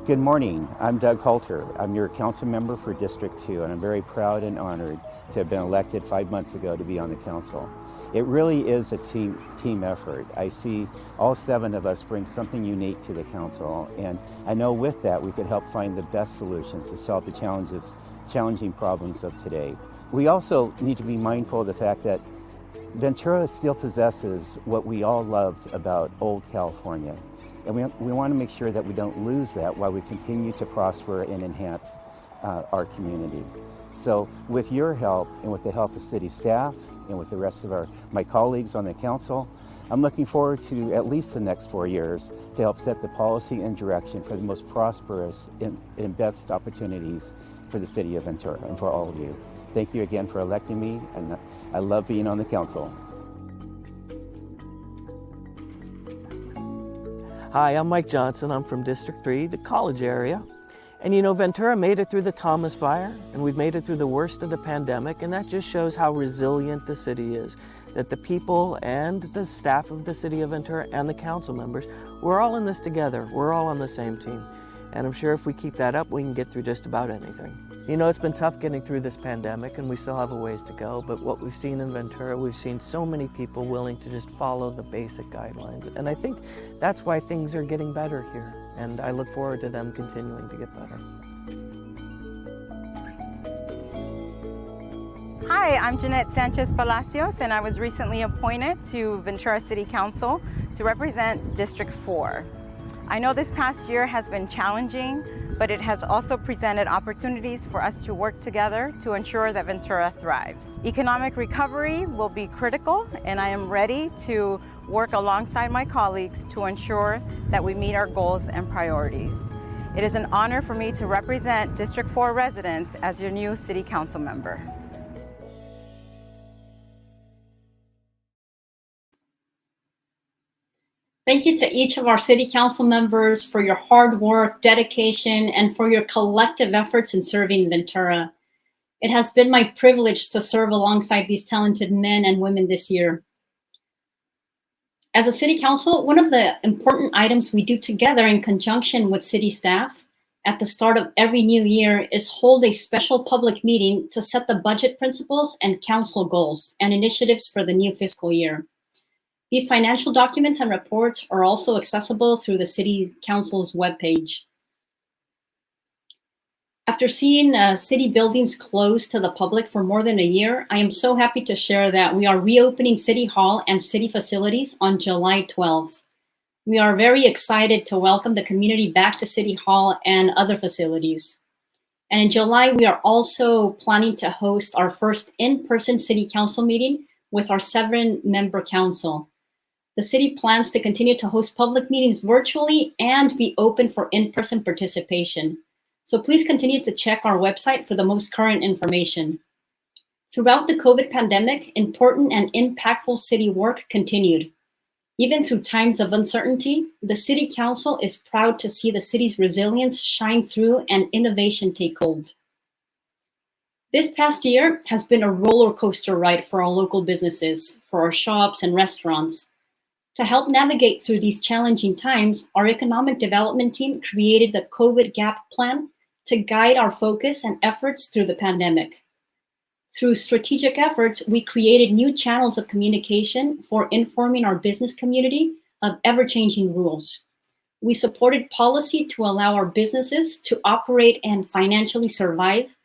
M: Good morning. I'm Doug Halter. I'm your council member for District 2, and I'm very proud and honored to have been elected 5 months ago to be on the council. It really is a team effort. I see all 7 of us bring something unique to the council, and I know with that we could help find the best solutions to solve the challenging problems of today. We also need to be mindful of the fact that Ventura still possesses what we all loved about old California. And we want to make sure that we don't lose that while we continue to prosper and enhance our community. So with your help and with the help of city staff and with the rest of my colleagues on the council, I'm looking forward to at least the next 4 years to help set the policy and direction for the most prosperous and best opportunities for the city of Ventura and for all of you. Thank you again for electing me, and I love being on the council.
N: Hi, I'm Mike Johnson. I'm from District 3, the college area. And you know, Ventura made it through the Thomas Fire, and we've made it through the worst of the pandemic, and that just shows how resilient the city is. That the people and the staff of the city of Ventura and the council members, we're all in this together. We're all on the same team. And I'm sure if we keep that up, we can get through just about anything. You know, it's been tough getting through this pandemic, and we still have a ways to go, but what we've seen in Ventura, we've seen so many people willing to just follow the basic guidelines. And I think that's why things are getting better here, and I look forward to them continuing to get better.
O: Hi, I'm Jeanette Sanchez Palacios, and I was recently appointed to Ventura City Council to represent District 4. I know this past year has been challenging, but it has also presented opportunities for us to work together to ensure that Ventura thrives. Economic recovery will be critical, and I am ready to work alongside my colleagues to ensure that we meet our goals and priorities. It is an honor for me to represent District 4 residents as your new City Council member.
I: Thank you to each of our City Council members for your hard work, dedication, and for your collective efforts in serving Ventura. It has been my privilege to serve alongside these talented men and women this year. As a city council, one of the important items we do together in conjunction with city staff at the start of every new year is hold a special public meeting to set the budget principles and council goals and initiatives for the new fiscal year. These financial documents and reports are also accessible through the City Council's webpage. After seeing city buildings closed to the public for more than a year, I am so happy to share that we are reopening City Hall and city facilities on July 12th. We are very excited to welcome the community back to City Hall and other facilities. And in July, we are also planning to host our first in-person City Council meeting with our 7-member council. The city plans to continue to host public meetings virtually and be open for in-person participation. So please continue to check our website for the most current information. Throughout the COVID pandemic, important and impactful city work continued. Even through times of uncertainty, the City Council is proud to see the city's resilience shine through and innovation take hold. This past year has been a roller coaster ride for our local businesses, for our shops and restaurants. To help navigate through these challenging times, our economic development team created the COVID Gap Plan to guide our focus and efforts through the pandemic. Through strategic efforts, we created new channels of communication for informing our business community of ever-changing rules. We supported policy to allow our businesses to operate and financially survive,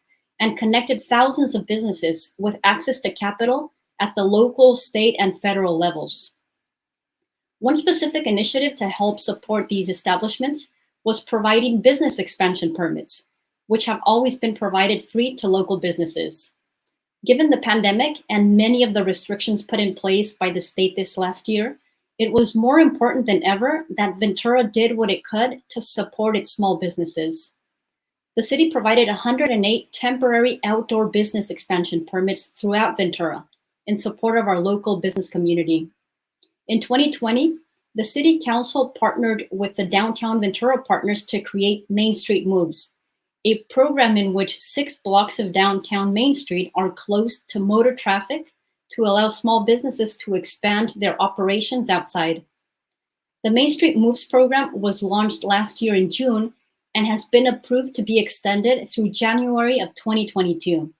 I: and connected thousands of businesses with access to capital at the local, state, and federal levels. One specific initiative to help support these establishments was providing business expansion permits, which have always been provided free to local businesses. Given the pandemic and many of the restrictions put in place by the state this last year, it was more important than ever that Ventura did what it could to support its small businesses. The city provided 108 temporary outdoor business expansion permits throughout Ventura in support of our local business community. In 2020, the City Council partnered with the Downtown Ventura Partners to create Main Street Moves, a program in which 6 blocks of downtown Main Street are closed to motor traffic to allow small businesses to expand their operations outside. The Main Street Moves program was launched last year in June and has been approved to be extended through January of 2022.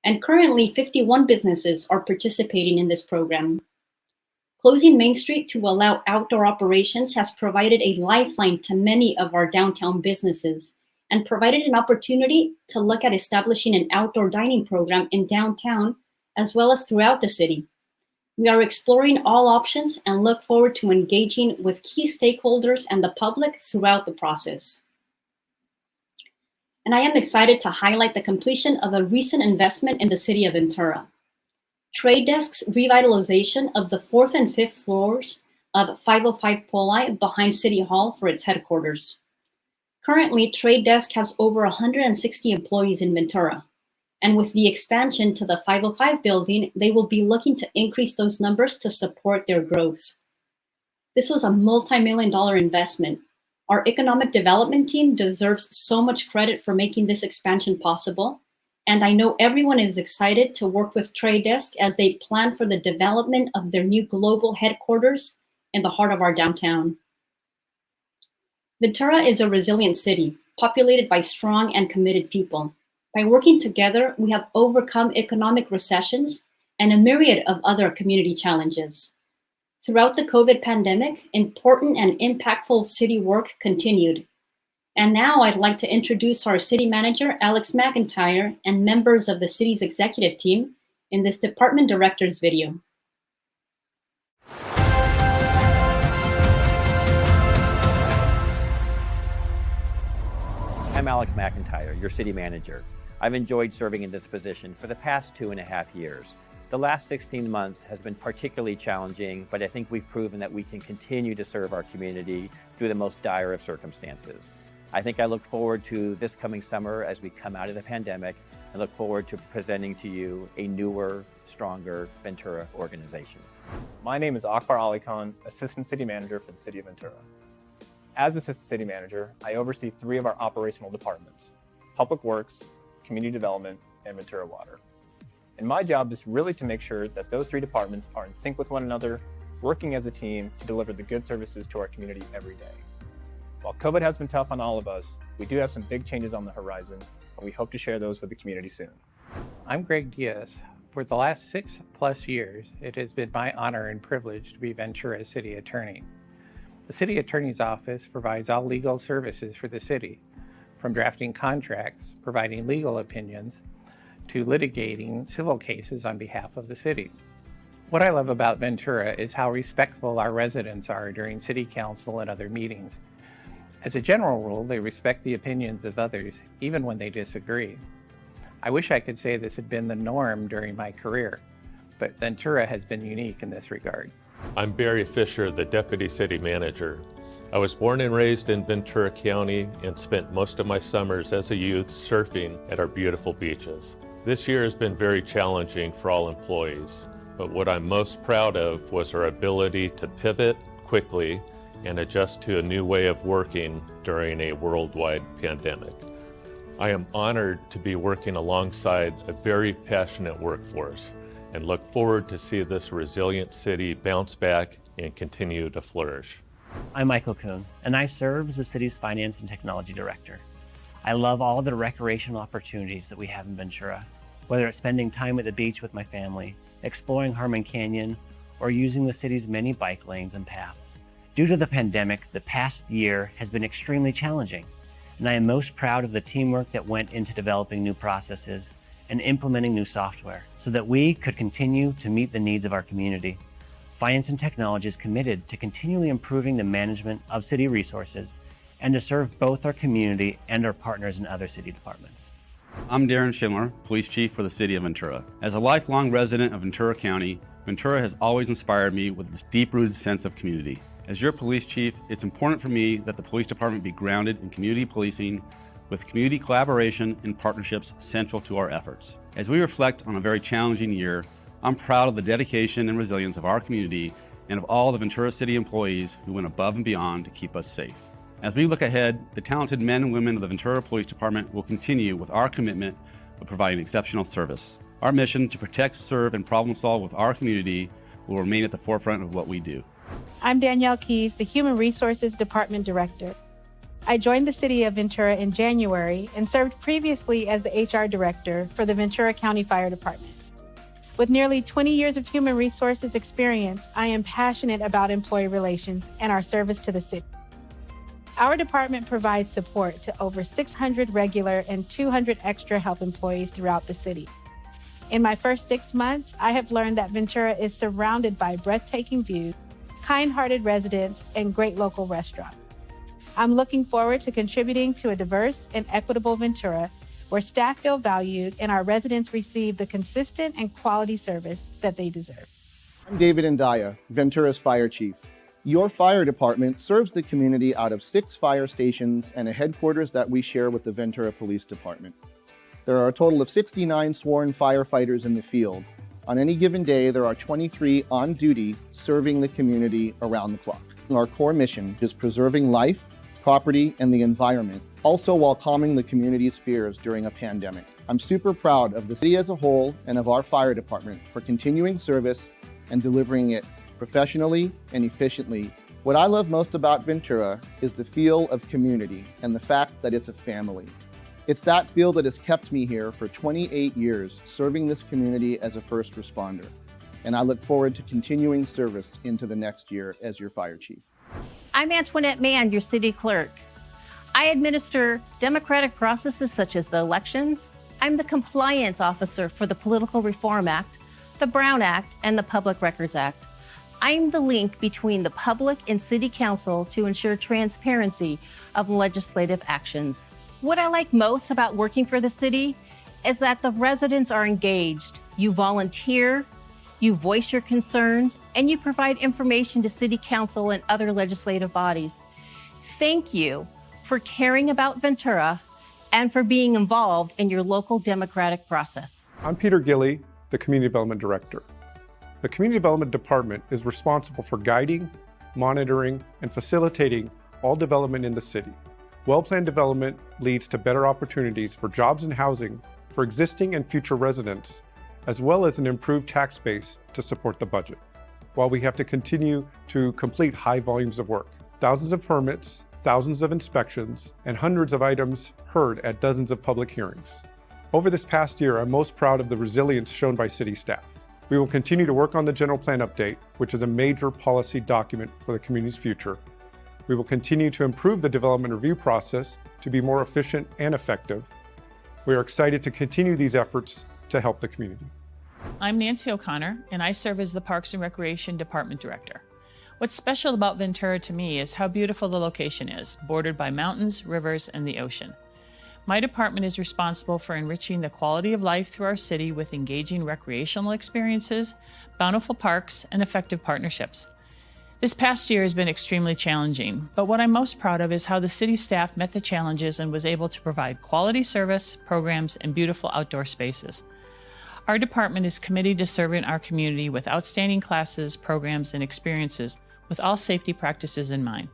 I: And currently, 51 businesses are participating in this program. Closing Main Street to allow outdoor operations has provided a lifeline to many of our downtown businesses and provided an opportunity to look at establishing an outdoor dining program in downtown as well as throughout the city. We are exploring all options and look forward to engaging with key stakeholders and the public throughout the process. And I am excited to highlight the completion of a recent investment in the city of Ventura. Trade Desk's revitalization of the 4th and 5th floors of 505 Poli behind City Hall for its headquarters. Currently, Trade Desk has over 160 employees in Ventura, and with the expansion to the 505 building, they will be looking to increase those numbers to support their growth. This was a multi-million-dollar investment. Our economic development team deserves so much credit for making this expansion possible, and I know everyone is excited to work with Trade Desk as they plan for the development of their new global headquarters in the heart of our downtown. Ventura is a resilient city, populated by strong and committed people. By working together, we have overcome economic recessions and a myriad of other community challenges. Throughout the COVID pandemic, important and impactful city work continued. And now I'd like to introduce our city manager, Alex McIntyre, and members of the city's executive team in this department director's video.
P: I'm Alex McIntyre, your city manager. I've enjoyed serving in this position for the past 2.5 years. The last 16 months has been particularly challenging, but I think we've proven that we can continue to serve our community through the most dire of circumstances. I think I look forward to this coming summer as we come out of the pandemic and look forward to presenting to you a newer, stronger Ventura organization.
Q: My name is Akbar Ali Khan, Assistant City Manager for the City of Ventura. As Assistant City Manager, I oversee 3 of our operational departments: Public Works, Community Development, and Ventura Water. And my job is really to make sure that those three departments are in sync with one another, working as a team to deliver the good services to our community every day. While COVID has been tough on all of us, we do have some big changes on the horizon, and we hope to share those with the community soon.
R: I'm Greg Diaz. For the last 6+ years, it has been my honor and privilege to be Ventura's city attorney. The city attorney's office provides all legal services for the city, from drafting contracts, providing legal opinions, to litigating civil cases on behalf of the city. What I love about Ventura is how respectful our residents are during city council and other meetings. As a general rule, they respect the opinions of others, even when they disagree. I wish I could say this had been the norm during my career, but Ventura has been unique in this regard.
S: I'm Barry Fisher, the Deputy City Manager. I was born and raised in Ventura County and spent most of my summers as a youth surfing at our beautiful beaches. This year has been very challenging for all employees, but what I'm most proud of was our ability to pivot quickly and adjust to a new way of working during a worldwide pandemic. I am honored to be working alongside a very passionate workforce and look forward to see this resilient city bounce back and continue to flourish.
T: I'm Michael Kuhn, and I serve as the city's Finance and Technology Director. I love all the recreational opportunities that we have in Ventura, whether it's spending time at the beach with my family, exploring Harmon Canyon, or using the city's many bike lanes and paths. Due to the pandemic, the past year has been extremely challenging, and I am most proud of the teamwork that went into developing new processes and implementing new software so that we could continue to meet the needs of our community. Finance and Technology is committed to continually improving the management of city resources and to serve both our community and our partners in other city departments.
U: I'm Darren Schindler, Police Chief for the City of Ventura. As a lifelong resident of Ventura County, Ventura has always inspired me with this deep-rooted sense of community. As your police chief, it's important for me that the police department be grounded in community policing with community collaboration and partnerships central to our efforts. As we reflect on a very challenging year, I'm proud of the dedication and resilience of our community and of all the Ventura City employees who went above and beyond to keep us safe. As we look ahead, the talented men and women of the Ventura Police Department will continue with our commitment of providing exceptional service. Our mission to protect, serve, and problem solve with our community will remain at the forefront of what we do.
V: I'm Danielle Keys, the Human Resources Department Director. I joined the City of Ventura in January and served previously as the HR Director for the Ventura County Fire Department. With nearly 20 years of human resources experience, I am passionate about employee relations and our service to the city. Our department provides support to over 600 regular and 200 extra help employees throughout the city. In my first 6 months, I have learned that Ventura is surrounded by breathtaking views, kind-hearted residents, and great local restaurants. I'm looking forward to contributing to a diverse and equitable Ventura where staff feel valued and our residents receive the consistent and quality service that they deserve.
W: I'm David Ndaya, Ventura's Fire Chief. Your fire department serves the community out of 6 fire stations and a headquarters that we share with the Ventura Police Department. There are a total of 69 sworn firefighters in the field. On any given day, there are 23 on duty serving the community around the clock. Our core mission is preserving life, property, and the environment, also while calming the community's fears during a pandemic. I'm super proud of the city as a whole and of our fire department for continuing service and delivering it professionally and efficiently. What I love most about Ventura is the feel of community and the fact that it's a family. It's that feel that has kept me here for 28 years, serving this community as a first responder. And I look forward to continuing service into the next year as your fire chief.
X: I'm Antoinette Mann, your city clerk. I administer democratic processes such as the elections. I'm the compliance officer for the Political Reform Act, the Brown Act, and the Public Records Act. I'm the link between the public and city council to ensure transparency of legislative actions. What I like most about working for the city is that the residents are engaged. You volunteer, you voice your concerns, and you provide information to city council and other legislative bodies. Thank you for caring about Ventura and for being involved in your local democratic process.
Y: I'm Peter Gilley, the Community Development Director. The Community Development Department is responsible for guiding, monitoring, and facilitating all development in the city. Well-planned development leads to better opportunities for jobs and housing for existing and future residents, as well as an improved tax base to support the budget, while we have to continue to complete high volumes of work. Thousands of permits, thousands of inspections, and hundreds of items heard at dozens of public hearings. Over this past year, I'm most proud of the resilience shown by city staff. We will continue to work on the general plan update, which is a major policy document for the community's future. We will continue to improve the development review process to be more efficient and effective. We are excited to continue these efforts to help the community.
A: I'm Nancy O'Connor, and I serve as the Parks and Recreation Department Director. What's special about Ventura to me is how beautiful the location is, bordered by mountains, rivers, and the ocean. My department is responsible for enriching the quality of life through our city with engaging recreational experiences, bountiful parks, and effective partnerships. This past year has been extremely challenging, but what I'm most proud of is how the city staff met the challenges and was able to provide quality service, programs, and beautiful outdoor spaces. Our department is committed to serving our community with outstanding classes, programs, and experiences with all safety practices in mind.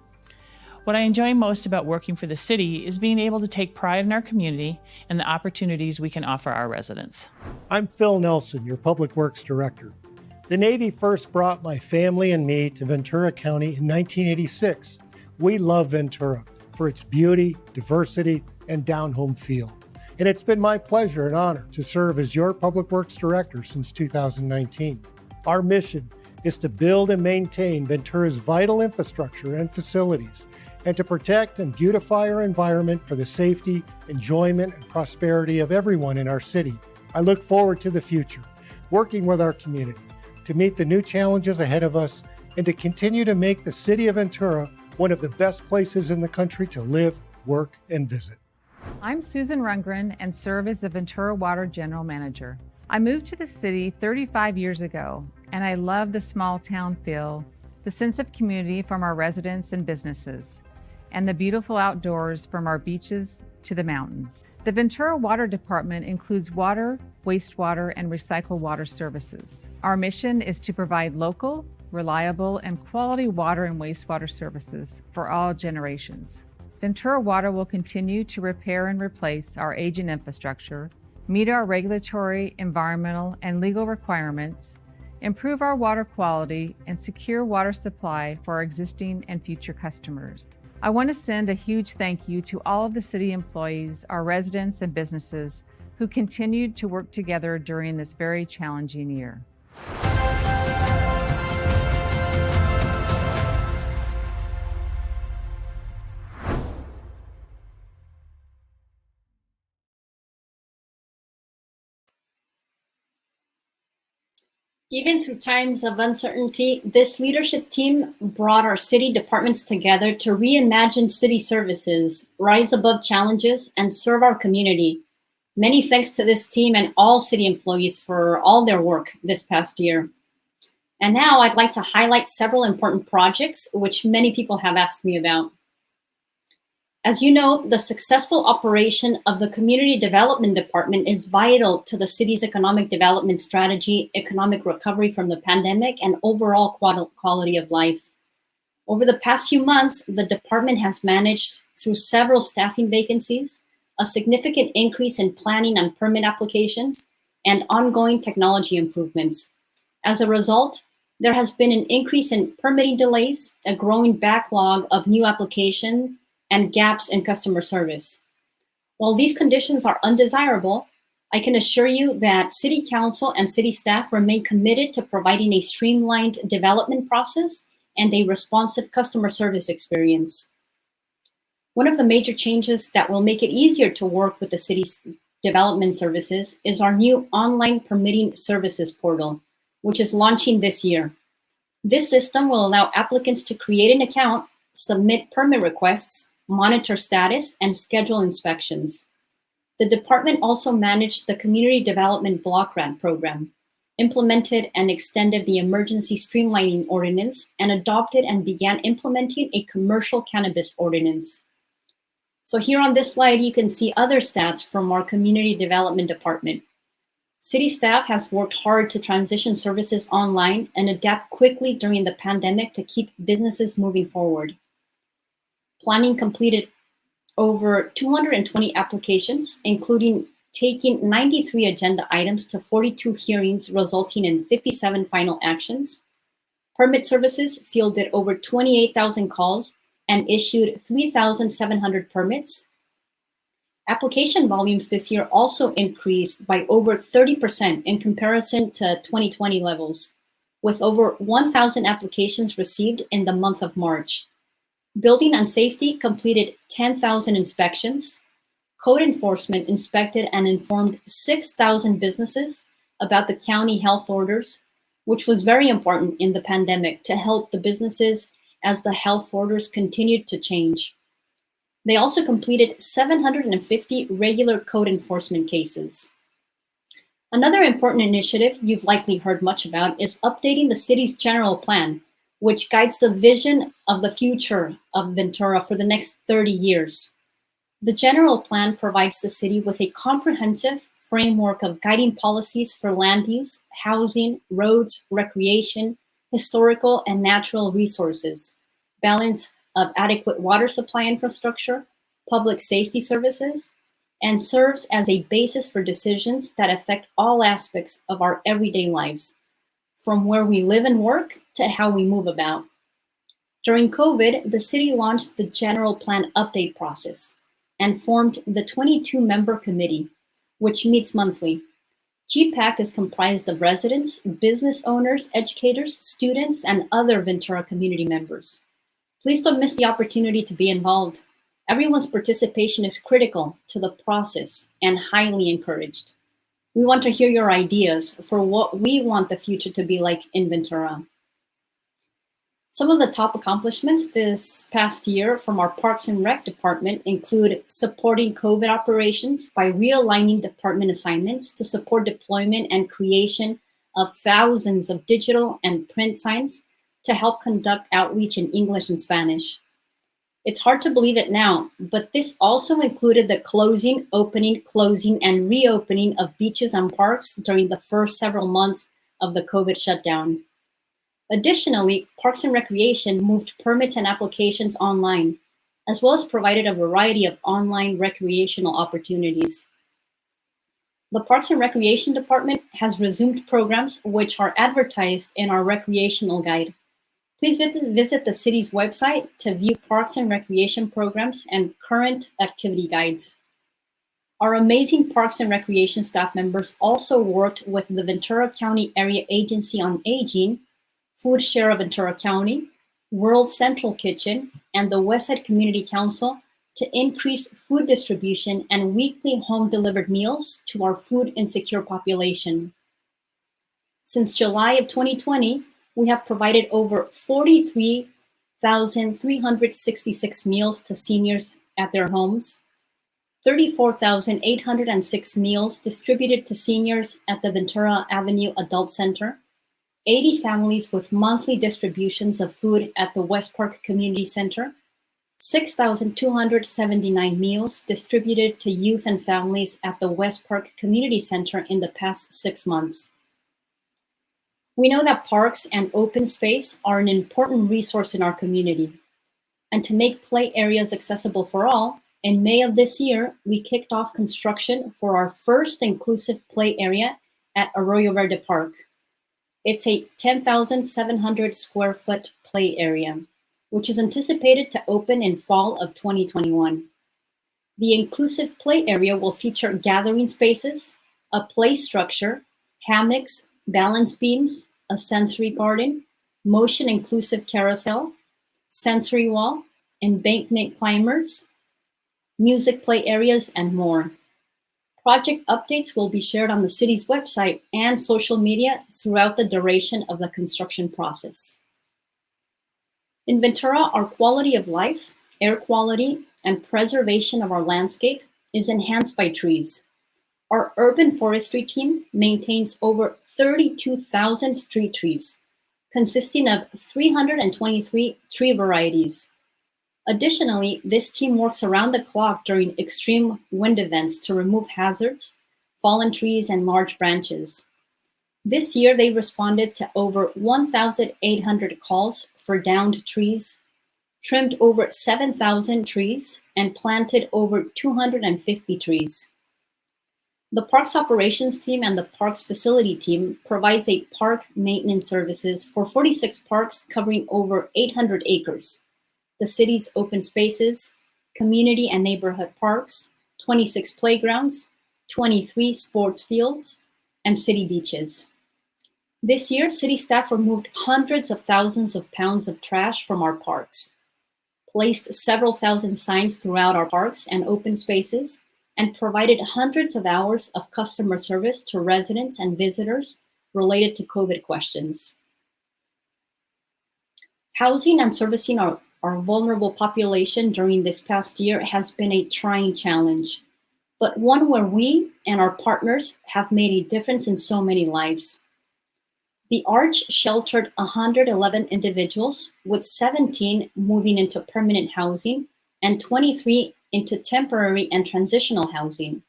A: What I enjoy most about working for the city is being able to take pride in our community and the opportunities we can offer our residents.
B: I'm Phil Nelson, your Public Works Director. The Navy first brought my family and me to Ventura County in 1986. We love Ventura for its beauty, diversity, and down-home feel. And it's been my pleasure and honor to serve as your Public Works Director since 2019. Our mission is to build and maintain Ventura's vital infrastructure and facilities, and to protect and beautify our environment for the safety, enjoyment, and prosperity of everyone in our city. I look forward to the future, working with our community to meet the new challenges ahead of us and to continue to make the city of Ventura one of the best places in the country to live, work, and visit.
C: I'm Susan Rundgren and serve as the Ventura Water General Manager. I moved to the city 35 years ago, and I love the small town feel, the sense of community from our residents and businesses, and the beautiful outdoors from our beaches to the mountains. The Ventura Water Department includes water, wastewater, and recycled water services. Our mission is to provide local, reliable, and quality water and wastewater services for all generations. Ventura Water will continue to repair and replace our aging infrastructure, meet our regulatory, environmental, and legal requirements, improve our water quality, and secure water supply for our existing and future customers. I want to send a huge thank you to all of the city employees, our residents, and businesses who continued to work together during this very challenging year.
I: Even through times of uncertainty, this leadership team brought our city departments together to reimagine city services, rise above challenges, and serve our community. Many thanks to this team and all city employees for all their work this past year. And now I'd like to highlight several important projects which many people have asked me about. As you know, the successful operation of the Community Development Department is vital to the city's economic development strategy, economic recovery from the pandemic, and overall quality of life. Over the past few months, the department has managed, through several staffing vacancies, a significant increase in planning and permit applications, and ongoing technology improvements. As a result, there has been an increase in permitting delays, a growing backlog of new applications, and gaps in customer service. While these conditions are undesirable, I can assure you that City Council and city staff remain committed to providing a streamlined development process and a responsive customer service experience. One of the major changes that will make it easier to work with the city's development services is our new online permitting services portal, which is launching this year. This system will allow applicants to create an account, submit permit requests, monitor status, and schedule inspections. The department also managed the Community Development Block Grant Program, implemented and extended the Emergency Streamlining Ordinance, and adopted and began implementing a Commercial Cannabis Ordinance. So here on this slide, you can see other stats from our Community Development Department. City staff has worked hard to transition services online and adapt quickly during the pandemic to keep businesses moving forward. Planning completed over 220 applications, including taking 93 agenda items to 42 hearings, resulting in 57 final actions. Permit services fielded over 28,000 calls and issued 3,700 permits. Application volumes this year also increased by over 30% in comparison to 2020 levels, with over 1,000 applications received in the month of March. Building and Safety completed 10,000 inspections. Code enforcement inspected and informed 6,000 businesses about the county health orders, which was very important in the pandemic to help the businesses as the health orders continued to change. They also completed 750 regular code enforcement cases. Another important initiative you've likely heard much about is updating the city's general plan, which guides the vision of the future of Ventura for the next 30 years. The general plan provides the city with a comprehensive framework of guiding policies for land use, housing, roads, recreation, historical and natural resources, balance of adequate water supply infrastructure, public safety services, and serves as a basis for decisions that affect all aspects of our everyday lives, from where we live and work to how we move about. During COVID, the city launched the general plan update process and formed the 22-member committee, which meets monthly. GPAC is comprised of residents, business owners, educators, students, and other Ventura community members. Please don't miss the opportunity to be involved. Everyone's participation is critical to the process and highly encouraged. We want to hear your ideas for what we want the future to be like in Ventura. Some of the top accomplishments this past year from our Parks and Rec department include supporting COVID operations by realigning department assignments to support deployment and creation of thousands of digital and print signs to help conduct outreach in English and Spanish. It's hard to believe it now, but this also included the closing, opening, closing, and reopening of beaches and parks during the first several months of the COVID shutdown. Additionally, Parks and Recreation moved permits and applications online, as well as provided a variety of online recreational opportunities. The Parks and Recreation Department has resumed programs which are advertised in our recreational guide. Please visit the city's website to view Parks and Recreation programs and current activity guides. Our amazing Parks and Recreation staff members also worked with the Ventura County Area Agency on Aging, Food Share of Ventura County, World Central Kitchen, and the Westside Community Council to increase food distribution and weekly home-delivered meals to our food insecure population. Since July of 2020, we have provided over 43,366 meals to seniors at their homes, 34,806 meals distributed to seniors at the Ventura Avenue Adult Center, 80 families with monthly distributions of food at the West Park Community Center, 6,279 meals distributed to youth and families at the West Park Community Center in the past 6 months. We know that parks and open space are an important resource in our community. And to make play areas accessible for all, in May of this year, we kicked off construction for our first inclusive play area at Arroyo Verde Park. It's a 10,700 square foot play area, which is anticipated to open in fall of 2021. The inclusive play area will feature gathering spaces, a play structure, hammocks, balance beams, a sensory garden, motion inclusive carousel, sensory wall, embankment climbers, music play areas, and more. Project updates will be shared on the city's website and social media throughout the duration of the construction process. In Ventura, our quality of life, air quality, and preservation of our landscape is enhanced by trees. Our urban forestry team maintains over 32,000 street trees, consisting of 323 tree varieties. Additionally, this team works around the clock during extreme wind events to remove hazards, fallen trees, and large branches. This year, they responded to over 1,800 calls for downed trees, trimmed over 7,000 trees, and planted over 250 trees. The Parks Operations Team and the Parks Facility Team provides a park maintenance services for 46 parks covering over 800 acres, the city's open spaces, community and neighborhood parks, 26 playgrounds, 23 sports fields, and city beaches. This year, city staff removed hundreds of thousands of pounds of trash from our parks, placed several thousand signs throughout our parks and open spaces, and provided hundreds of hours of customer service to residents and visitors related to COVID questions. Housing and servicing our vulnerable population during this past year has been a trying challenge, but one where we and our partners have made a difference in so many lives. The Arch sheltered 111 individuals, with 17 moving into permanent housing and 23 into temporary and transitional housing.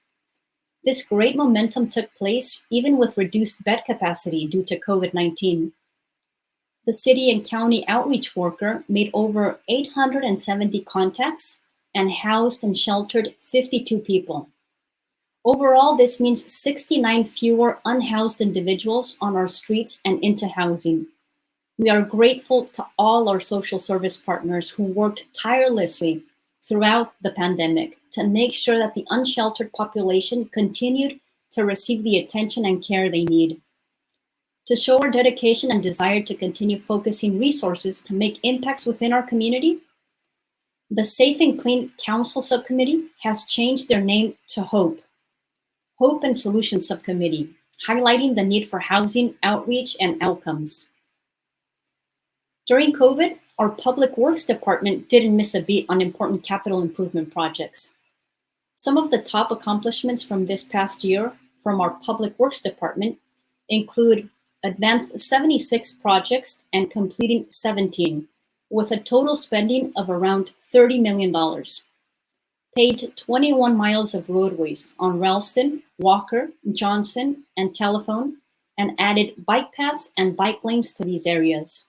I: This great momentum took place even with reduced bed capacity due to COVID-19. The city and county outreach worker made over 870 contacts and housed and sheltered 52 people. Overall, this means 69 fewer unhoused individuals on our streets and into housing. We are grateful to all our social service partners who worked tirelessly throughout the pandemic to make sure that the unsheltered population continued to receive the attention and care they need. To show our dedication and desire to continue focusing resources to make impacts within our community, the Safe and Clean Council Subcommittee has changed their name to HOPE and Solutions Subcommittee, highlighting the need for housing, outreach, and outcomes. During COVID, our Public Works Department didn't miss a beat on important capital improvement projects. Some of the top accomplishments from this past year from our Public Works Department include advanced 76 projects and completing 17, with a total spending of around $30 million. Paved 21 miles of roadways on Ralston, Walker, Johnson, and Telephone, and added bike paths and bike lanes to these areas.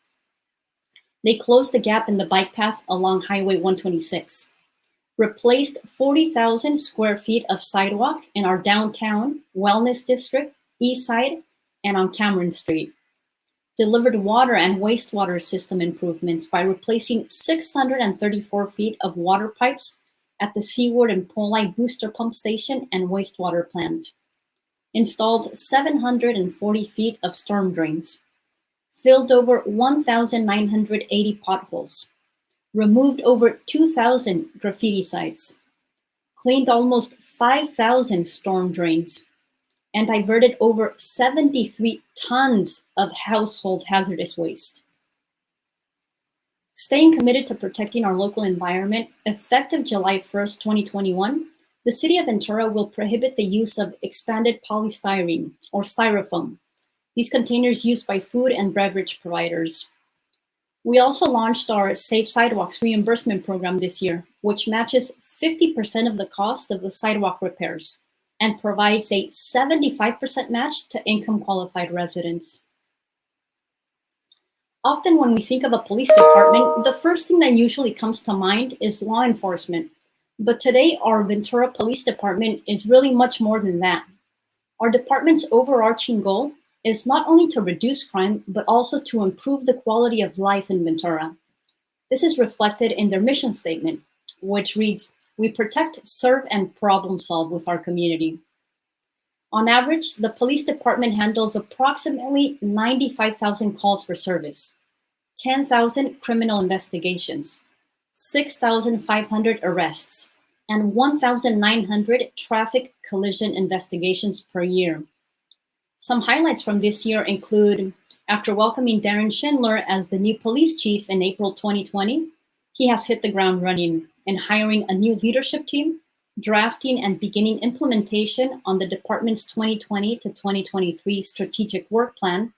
I: They closed the gap in the bike path along Highway 126, replaced 40,000 square feet of sidewalk in our downtown wellness district, East Side, and on Cameron Street, delivered water and wastewater system improvements by replacing 634 feet of water pipes at the Seaward and Polite Booster Pump Station and wastewater plant, installed 740 feet of storm drains, filled over 1,980 potholes, removed over 2,000 graffiti sites, cleaned almost 5,000 storm drains, and diverted over 73 tons of household hazardous waste. Staying committed to protecting our local environment, effective July 1st, 2021, the City of Ventura will prohibit the use of expanded polystyrene or styrofoam, these containers used by food and beverage providers. We also launched our Safe Sidewalks reimbursement program this year, which matches 50% of the cost of the sidewalk repairs and provides a 75% match to income-qualified residents. Often when we think of a police department, the first thing that usually comes to mind is law enforcement. But today, our Ventura Police Department is really much more than that. Our department's overarching goal is not only to reduce crime, but also to improve the quality of life in Ventura. This is reflected in their mission statement, which reads, "We protect, serve, and problem solve with our community." On average, the police department handles approximately 95,000 calls for service, 10,000 criminal investigations, 6,500 arrests, and 1,900 traffic collision investigations per year. Some highlights from this year include, after welcoming Darren Schindler as the new police chief in April 2020, he has hit the ground running in hiring a new leadership team, drafting and beginning implementation on the department's 2020 to 2023 strategic work plan.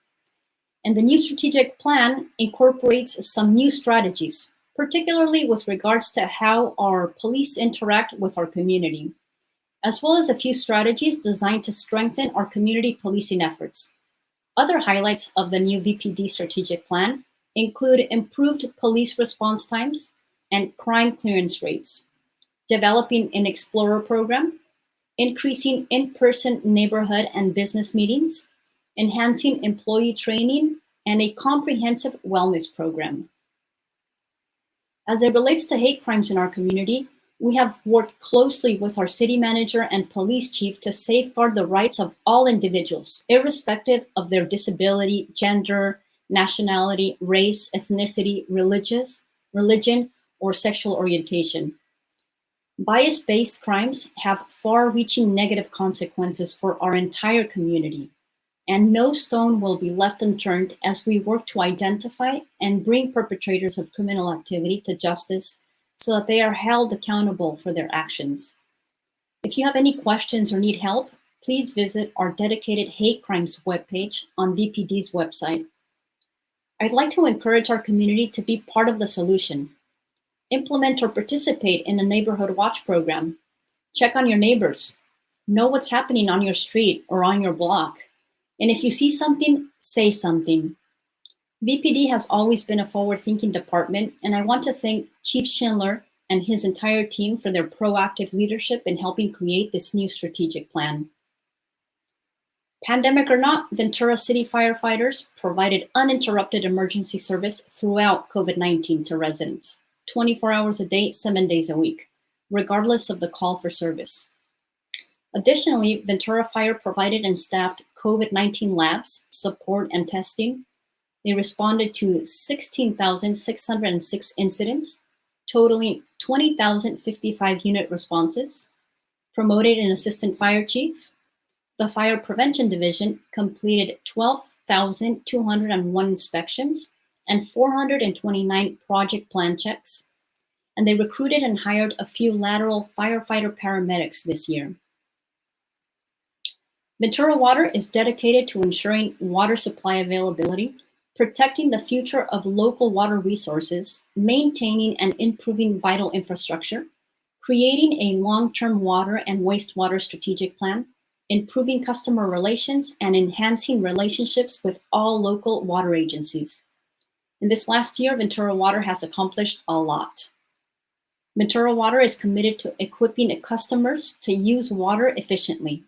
I: And the new strategic plan incorporates some new strategies, particularly with regards to how our police interact with our community, as well as a few strategies designed to strengthen our community policing efforts. Other highlights of the new VPD strategic plan include improved police response times and crime clearance rates, developing an Explorer program, increasing in-person neighborhood and business meetings, enhancing employee training, and a comprehensive wellness program. As it relates to hate crimes in our community, we have worked closely with our city manager and police chief to safeguard the rights of all individuals, irrespective of their disability, gender, nationality, race, ethnicity, religion, or sexual orientation. Bias-based crimes have far-reaching negative consequences for our entire community, and no stone will be left unturned as we work to identify and bring perpetrators of criminal activity to justice so that they are held accountable for their actions. If you have any questions or need help, please visit our dedicated hate crimes webpage on VPD's website. I'd like to encourage our community to be part of the solution. Implement or participate in a neighborhood watch program. Check on your neighbors. Know what's happening on your street or on your block. And if you see something, say something. VPD has always been a forward-thinking department, and I want to thank Chief Schindler and his entire team for their proactive leadership in helping create this new strategic plan. Pandemic or not, Ventura City firefighters provided uninterrupted emergency service throughout COVID-19 to residents, 24 hours a day, 7 days a week, regardless of the call for service. Additionally, Ventura Fire provided and staffed COVID-19 labs, support, and testing. They responded to 16,606 incidents, totaling 20,055 unit responses, promoted an assistant fire chief. The Fire Prevention Division completed 12,201 inspections and 429 project plan checks, and they recruited and hired a few lateral firefighter paramedics this year. Ventura Water is dedicated to ensuring water supply availability, protecting the future of local water resources, maintaining and improving vital infrastructure, creating a long-term water and wastewater strategic plan, improving customer relations, and enhancing relationships with all local water agencies. In this last year, Ventura Water has accomplished a lot. Ventura Water is committed to equipping customers to use water efficiently.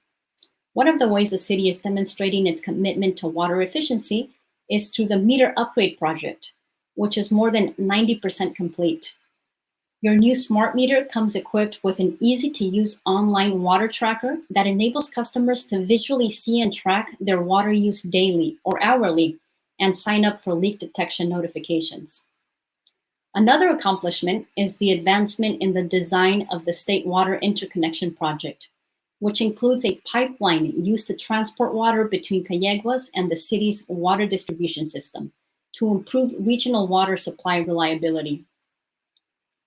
I: One of the ways the city is demonstrating its commitment to water efficiency is through the meter upgrade project, which is more than 90% complete. Your new smart meter comes equipped with an easy-to-use online water tracker that enables customers to visually see and track their water use daily or hourly and sign up for leak detection notifications. Another accomplishment is the advancement in the design of the State Water Interconnection Project, which includes a pipeline used to transport water between Cayeguas and the city's water distribution system to improve regional water supply reliability.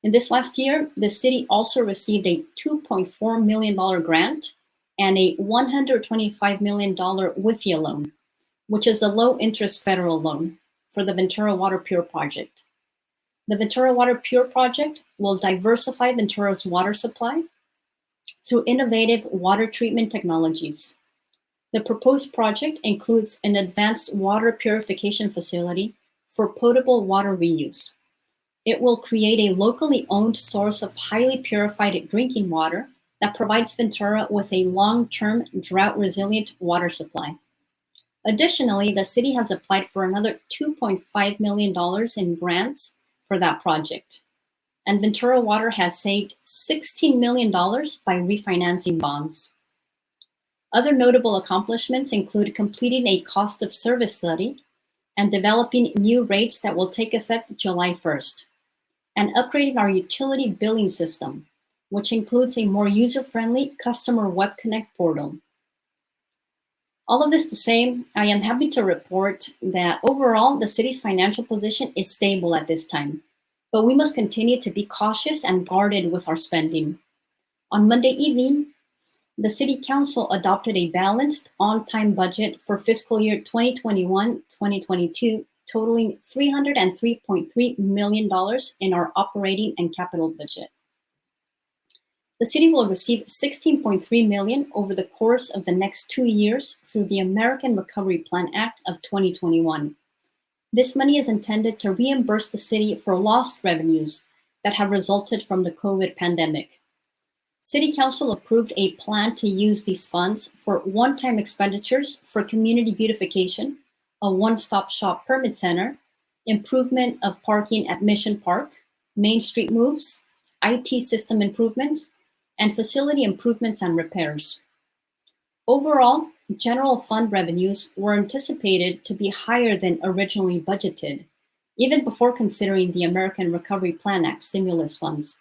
I: In this last year, the city also received a $2.4 million grant and a $125 million WIFIA loan, which is a low-interest federal loan for the Ventura Water Pure Project. The Ventura Water Pure Project will diversify Ventura's water supply through innovative water treatment technologies. The proposed project includes an advanced water purification facility for potable water reuse. It will create a locally owned source of highly purified drinking water that provides Ventura with a long-term drought-resilient water supply. Additionally, the city has applied for another $2.5 million in grants for that project. And Ventura Water has saved $16 million by refinancing bonds. Other notable accomplishments include completing a cost of service study and developing new rates that will take effect July 1st, and upgrading our utility billing system, which includes a more user-friendly customer web connect portal. All of this to say, I am happy to report that overall, the city's financial position is stable at this time, but we must continue to be cautious and guarded with our spending. On Monday evening, the City Council adopted a balanced, on-time budget for fiscal year 2021-2022, totaling $303.3 million in our operating and capital budget. The city will receive $16.3 million over the course of the next 2 years through the American Recovery Plan Act of 2021. This money is intended to reimburse the city for lost revenues that have resulted from the COVID pandemic. City Council approved a plan to use these funds for one-time expenditures for community beautification, a one-stop shop permit center, improvement of parking at Mission Park, Main Street moves, IT system improvements, and facility improvements and repairs. Overall, general fund revenues were anticipated to be higher than originally budgeted, even before considering the American Recovery Plan Act stimulus funds.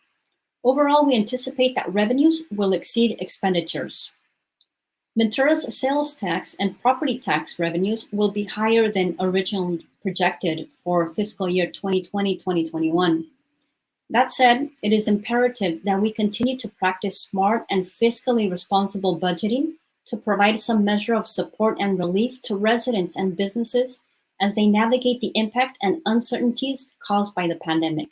I: Overall, we anticipate that revenues will exceed expenditures. Ventura's sales tax and property tax revenues will be higher than originally projected for fiscal year 2020-2021. That said, it is imperative that we continue to practice smart and fiscally responsible budgeting to provide some measure of support and relief to residents and businesses as they navigate the impact and uncertainties caused by the pandemic.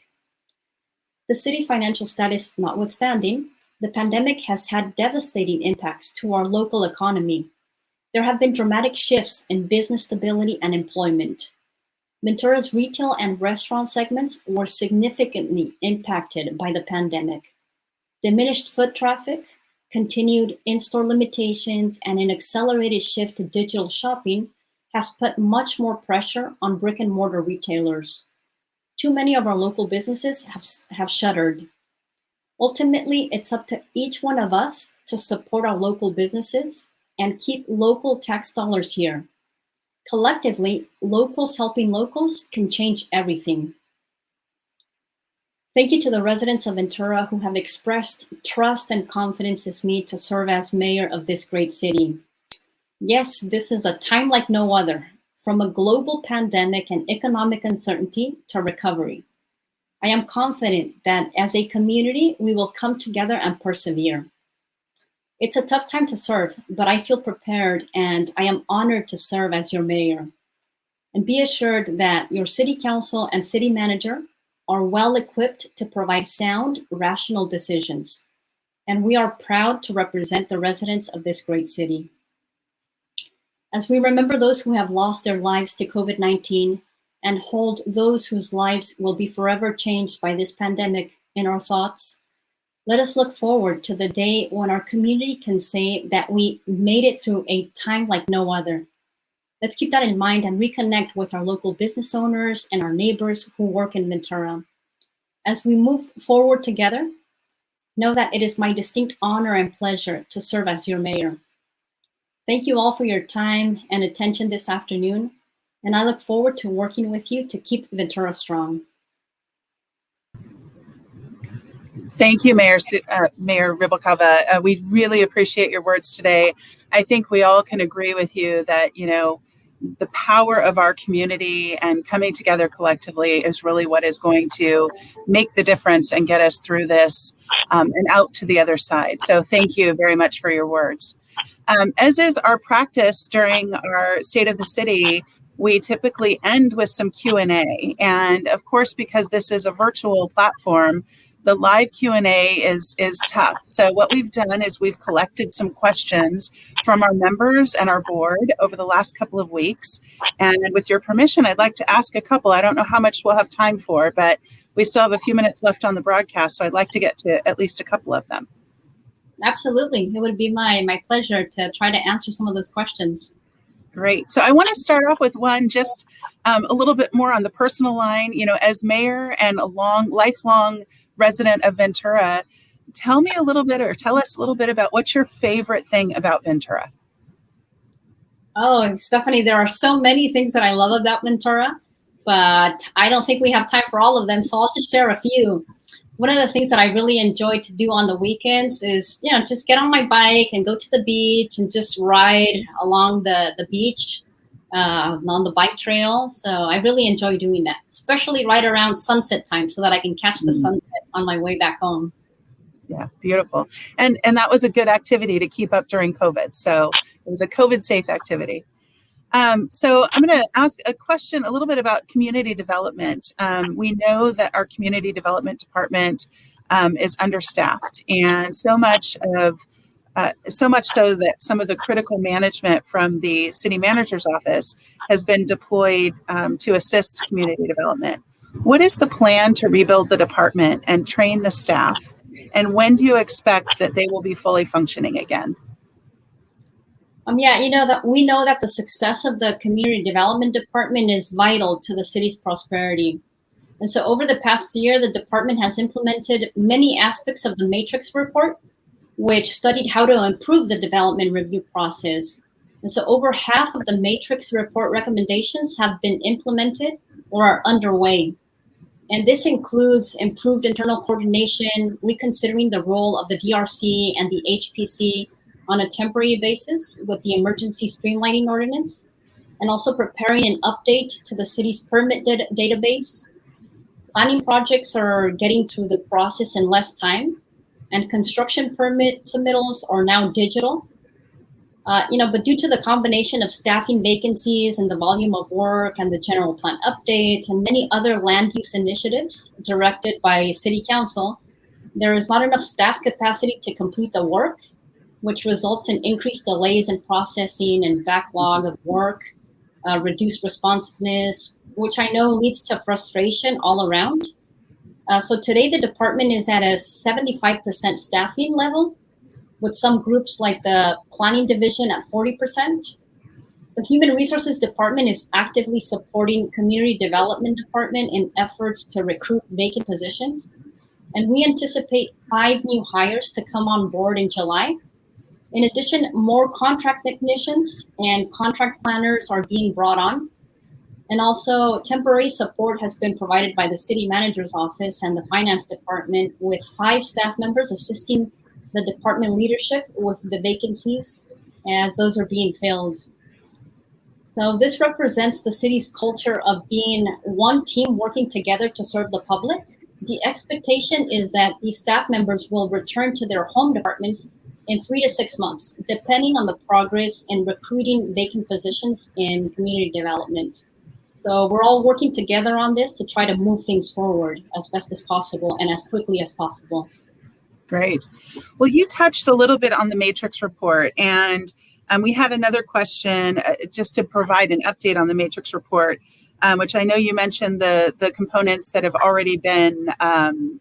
I: The city's financial status notwithstanding, the pandemic has had devastating impacts to our local economy. There have been dramatic shifts in business stability and employment. Ventura's retail and restaurant segments were significantly impacted by the pandemic. Diminished foot traffic, continued in-store limitations, and an accelerated shift to digital shopping has put much more pressure on brick-and-mortar retailers. Too many of our local businesses have shuttered. Ultimately, it's up to each one of us to support our local businesses and keep local tax dollars here. Collectively, locals helping locals can change everything. Thank you to the residents of Ventura who have expressed trust and confidence in me to serve as mayor of this great city. Yes, this is a time like no other, from a global pandemic and economic uncertainty to recovery. I am confident that as a community, we will come together and persevere. It's a tough time to serve, but I feel prepared and I am honored to serve as your mayor. And be assured that your city council and city manager are well equipped to provide sound, rational decisions. And we are proud to represent the residents of this great city. As we remember those who have lost their lives to COVID-19 and hold those whose lives will be forever changed by this pandemic in our thoughts, let us look forward to the day when our community can say that we made it through a time like no other. Let's keep that in mind and reconnect with our local business owners and our neighbors who work in Ventura. As we move forward together, know that it is my distinct honor and pleasure to serve as your mayor. Thank you all for your time and attention this afternoon, and I look forward to working with you to keep Ventura strong.
D: Thank you, Mayor Rubalcava. We really appreciate your words today. I think we all can agree with you that, the power of our community and coming together collectively is really what is going to make the difference and get us through this and out to the other side. So thank you very much for your words. As is our practice during our State of the City, we typically end with some Q&A. And of course, because this is a virtual platform, the live Q&A is tough. So what we've done is we've collected some questions from our members and our board over the last couple of weeks. And with your permission, I'd like to ask a couple. I don't know how much we'll have time for, but we still have a few minutes left on the broadcast. So I'd like to get to at least a couple of them.
I: Absolutely. It would be my pleasure to try to answer some of those questions.
D: Great. So I want to start off with one just a little bit more on the personal line. As mayor and a lifelong resident of Ventura, tell us a little bit about what's your favorite thing about Ventura.
I: Oh, Stephanie, there are so many things that I love about Ventura, but I don't think we have time for all of them. So I'll just share a few. One of the things that I really enjoy to do on the weekends is, just get on my bike and go to the beach and just ride along the beach on the bike trail. So I really enjoy doing that, especially right around sunset time so that I can catch the sunset on my way back home.
D: Yeah, beautiful. And that was a good activity to keep up during COVID. So it was a COVID safe activity. So I'm going to ask a question a little bit about community development. We know that our community development department is understaffed, and so much so that some of the critical management from the city manager's office has been deployed to assist community development. What is the plan to rebuild the department and train the staff And when do you expect that they will be fully functioning again?
I: Yeah, we know that the success of the community development department is vital to the city's prosperity. And so over the past year, the department has implemented many aspects of the Matrix report, which studied how to improve the development review process. And so over half of the Matrix report recommendations have been implemented or are underway. And this includes improved internal coordination, reconsidering the role of the DRC and the HPC on a temporary basis with the emergency streamlining ordinance, and also preparing an update to the city's permit database. Planning projects are getting through the process in less time, and construction permit submittals are now digital. But due to the combination of staffing vacancies and the volume of work and the general plan update and many other land use initiatives directed by City Council, there is not enough staff capacity to complete the work, which results in increased delays in processing and backlog of work, reduced responsiveness, which I know leads to frustration all around. So today the department is at a 75% staffing level, with some groups like the planning division at 40%. The human resources department is actively supporting community development department in efforts to recruit vacant positions. And we anticipate 5 new hires to come on board in July. In addition, more contract technicians and contract planners are being brought on. And also temporary support has been provided by the city manager's office and the finance department, with 5 staff members assisting the department leadership with the vacancies as those are being filled. So this represents the city's culture of being one team working together to serve the public. The expectation is that these staff members will return to their home departments in 3 to 6 months, depending on the progress in recruiting vacant positions in community development. So we're all working together on this to try to move things forward as best as possible and as quickly as possible.
D: Great. Well, you touched a little bit on the Matrix report, and we had another question just to provide an update on the Matrix report, which I know you mentioned the components that have already been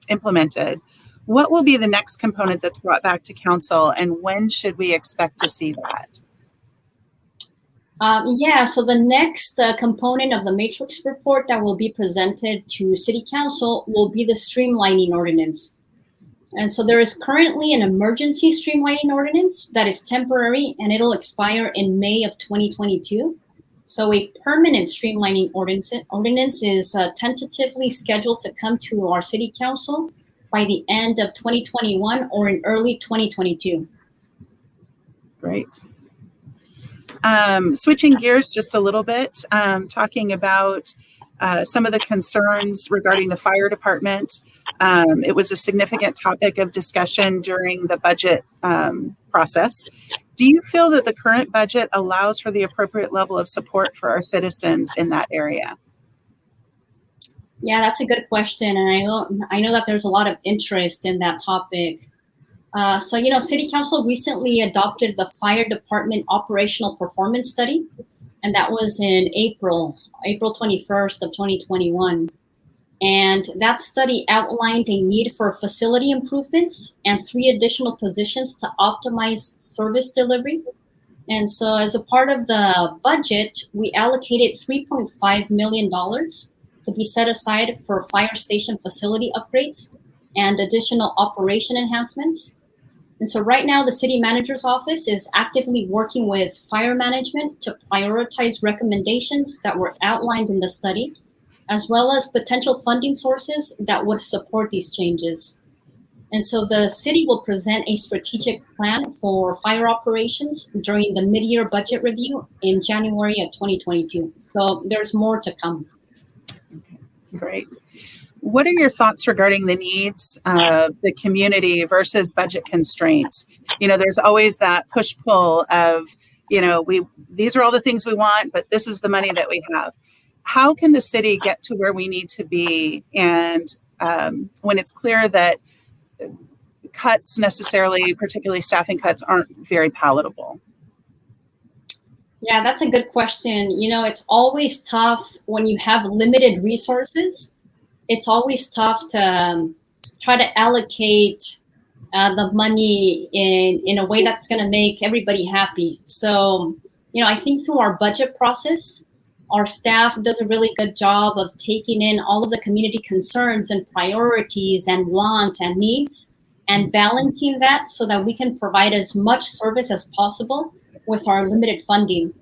D: implemented. What will be the next component that's brought back to council, and when should we expect to see that?
I: So the next component of the Matrix report that will be presented to City Council will be the streamlining ordinance. And so there is currently an emergency streamlining ordinance that is temporary, and it'll expire in May of 2022. So a permanent streamlining ordinance is tentatively scheduled to come to our City Council by the end of 2021 or in early 2022.
D: Great. Switching gears just a little bit, talking about some of the concerns regarding the fire department. It was a significant topic of discussion during the budget process. Do you feel that the current budget allows for the appropriate level of support for our citizens in that area?
I: Yeah, that's a good question. And I know that there's a lot of interest in that topic. City Council recently adopted the Fire Department Operational Performance Study, and that was in April 21st of 2021. And that study outlined a need for facility improvements and 3 additional positions to optimize service delivery. And so as a part of the budget, we allocated $3.5 million to be set aside for fire station facility upgrades and additional operation enhancements. And so right now, the city manager's office is actively working with fire management to prioritize recommendations that were outlined in the study, as well as potential funding sources that would support these changes. And so the city will present a strategic plan for fire operations during the mid-year budget review in January of 2022. So there's more to come.
D: Great. What are your thoughts regarding the needs of the community versus budget constraints? There's always that push-pull of, these are all the things we want, but this is the money that we have. How can the city get to where we need to be? And when it's clear that cuts necessarily, particularly staffing cuts, aren't very palatable?
I: Yeah, that's a good question. It's always tough when you have limited resources. It's always tough to try to allocate the money in a way that's going to make everybody happy. So, I think through our budget process, our staff does a really good job of taking in all of the community concerns and priorities and wants and needs and balancing that so that we can provide as much service as possible with our limited funding.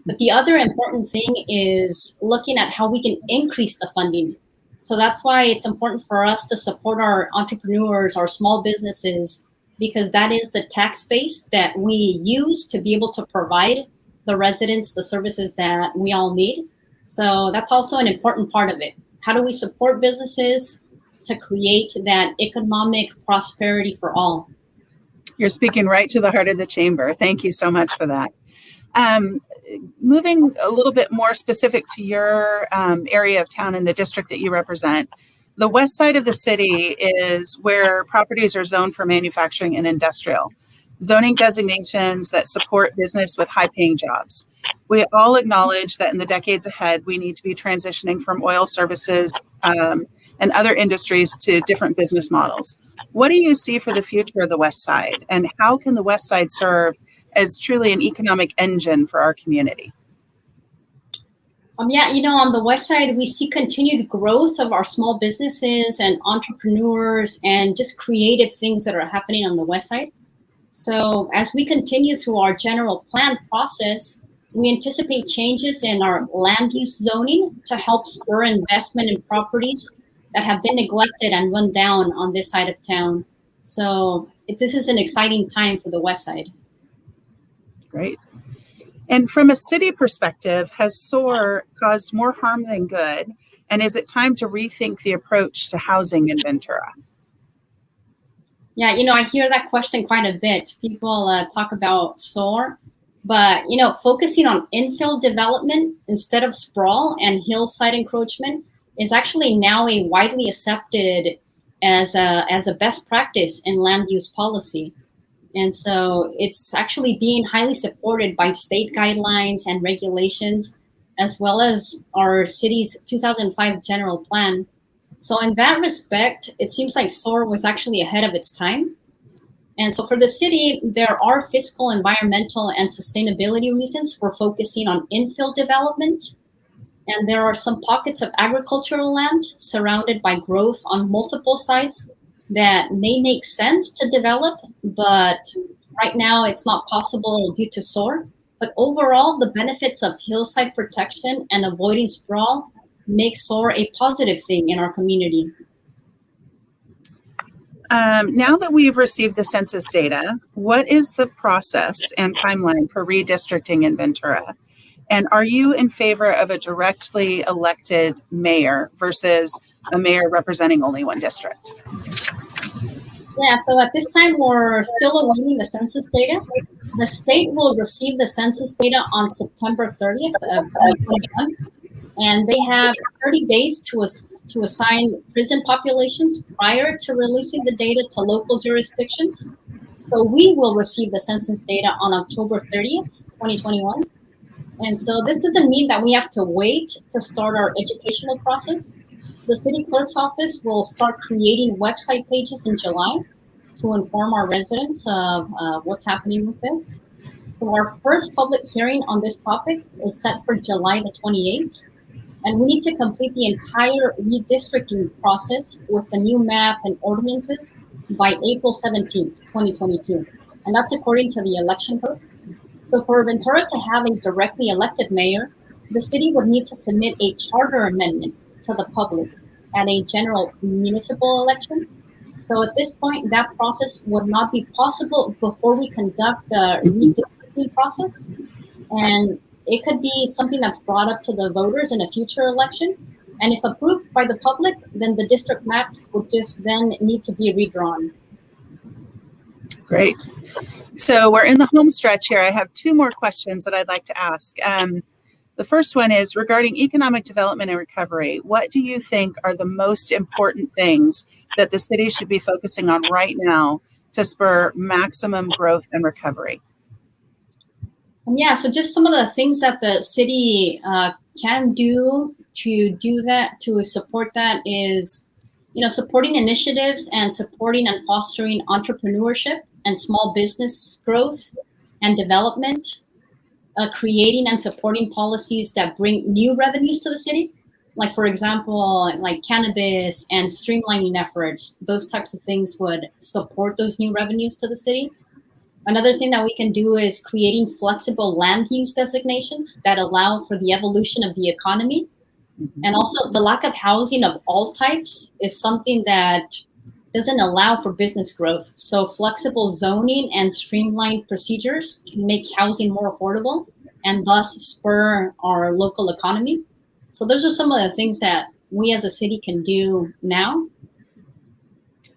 I: But the other important thing is looking at how we can increase the funding. So that's why it's important for us to support our entrepreneurs, our small businesses, because that is the tax base that we use to be able to provide the residents the services that we all need. So that's also an important part of it. How do we support businesses to create that economic prosperity for all?
D: You're speaking right to the heart of the chamber. Thank you so much for that. Moving a little bit more specific to your area of town and the district that you represent, the west side of the city is where properties are zoned for manufacturing and industrial, zoning designations that support business with high-paying jobs. We all acknowledge that in the decades ahead, we need to be transitioning from oil services and other industries to different business models. What do you see for the future of the west side, and how can the west side serve as truly an economic engine for our community?
I: On the west side, we see continued growth of our small businesses and entrepreneurs and just creative things that are happening on the west side. So as we continue through our general plan process, we anticipate changes in our land use zoning to help spur investment in properties that have been neglected and run down on this side of town. So this is an exciting time for the west side.
D: Great. And from a city perspective, has SOAR caused more harm than good? And is it time to rethink the approach to housing in Ventura?
I: Yeah, I hear that question quite a bit. People talk about SOAR, but, focusing on infill development instead of sprawl and hillside encroachment is actually now a widely accepted as a best practice in land use policy. And so it's actually being highly supported by state guidelines and regulations, as well as our city's 2005 general plan. So in that respect, it seems like SOAR was actually ahead of its time. And so for the city, there are fiscal, environmental, and sustainability reasons for focusing on infill development. And there are some pockets of agricultural land surrounded by growth on multiple sites that may make sense to develop, but right now it's not possible due to SOAR. But overall, the benefits of hillside protection and avoiding sprawl make SOAR a positive thing in our community.
D: Now that we've received the census data, what is the process and timeline for redistricting in Ventura? And are you in favor of a directly elected mayor versus a mayor representing only one district?
I: Yeah, so at this time, we're still awaiting the census data. The state will receive the census data on September 30th of 2021, and they have 30 days to assign prison populations prior to releasing the data to local jurisdictions. So we will receive the census data on October 30th, 2021. And so this doesn't mean that we have to wait to start our educational process. The city clerk's office will start creating website pages in July to inform our residents of what's happening with this. So our first public hearing on this topic is set for July the 28th. And we need to complete the entire redistricting process with the new map and ordinances by April 17th, 2022. And that's according to the election code. So for Ventura to have a directly elected mayor, the city would need to submit a charter amendment to the public at a general municipal election. So at this point, that process would not be possible before we conduct the redistricting process. And it could be something that's brought up to the voters in a future election. And if approved by the public, then the district maps would just then need to be redrawn.
D: Great. So we're in the home stretch here. I have two more questions that I'd like to ask. The first one is regarding economic development and recovery. What do you think are the most important things that the city should be focusing on right now to spur maximum growth and recovery?
I: Yeah, so just some of the things that the city can do to support that is supporting initiatives and supporting and fostering entrepreneurship and small business growth and development, creating and supporting policies that bring new revenues to the city, like, for example, like cannabis and streamlining efforts. Those types of things would support those new revenues to the city. Another thing that we can do is creating flexible land use designations that allow for the evolution of the economy. And also the lack of housing of all types is something that doesn't allow for business growth. So flexible zoning and streamlined procedures can make housing more affordable and thus spur our local economy. So those are some of the things that we as a city can do now.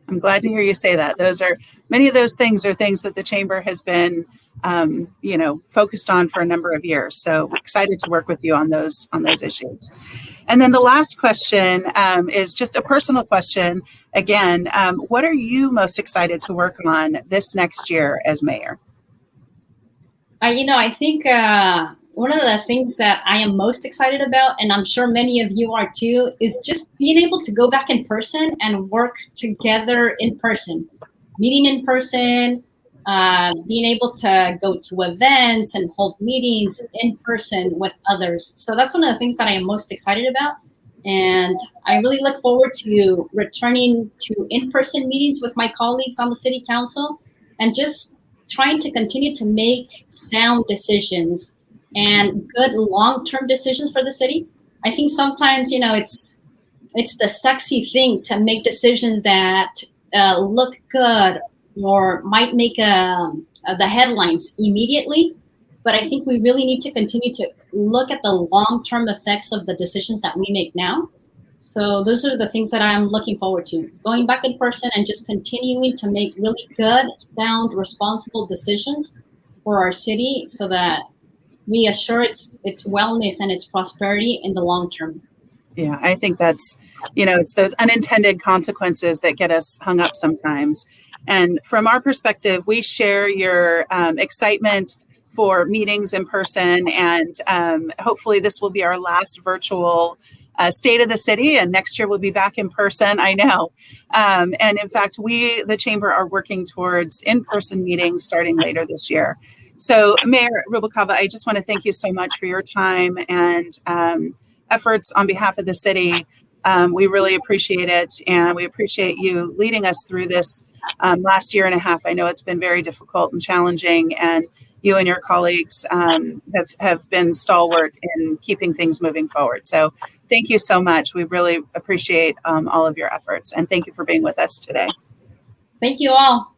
D: I'm glad to hear you say that. Many of those things are things that the chamber has been, focused on for a number of years. So we're excited to work with you on those issues. And then the last question is just a personal question. Again, what are you most excited to work on this next year as mayor?
I: I think one of the things that I am most excited about, and I'm sure many of you are too, is just being able to go back in person and work together in person, meeting in person, being able to go to events and hold meetings in person with others. So that's one of the things that I am most excited about. And I really look forward to returning to in-person meetings with my colleagues on the city council and just trying to continue to make sound decisions and good long-term decisions for the city. I think sometimes, it's the sexy thing to make decisions that look good or might make the headlines immediately. But I think we really need to continue to look at the long-term effects of the decisions that we make now. So those are the things that I'm looking forward to. Going back in person and just continuing to make really good, sound, responsible decisions for our city so that we assure its wellness and its prosperity in the long term.
D: Yeah, I think that's, it's those unintended consequences that get us hung up sometimes. And from our perspective, we share your excitement for meetings in person. And hopefully this will be our last virtual State of the City. And next year we'll be back in person, I know. And in fact, we, the Chamber, are working towards in-person meetings starting later this year. So Mayor Rubalcava, I just want to thank you so much for your time and efforts on behalf of the city. We really appreciate it. And we appreciate you leading us through this last year and a half. I know it's been very difficult and challenging, and you and your colleagues have been stalwart in keeping things moving forward. So thank you so much. We really appreciate all of your efforts, and thank you for being with us today.
I: Thank you all.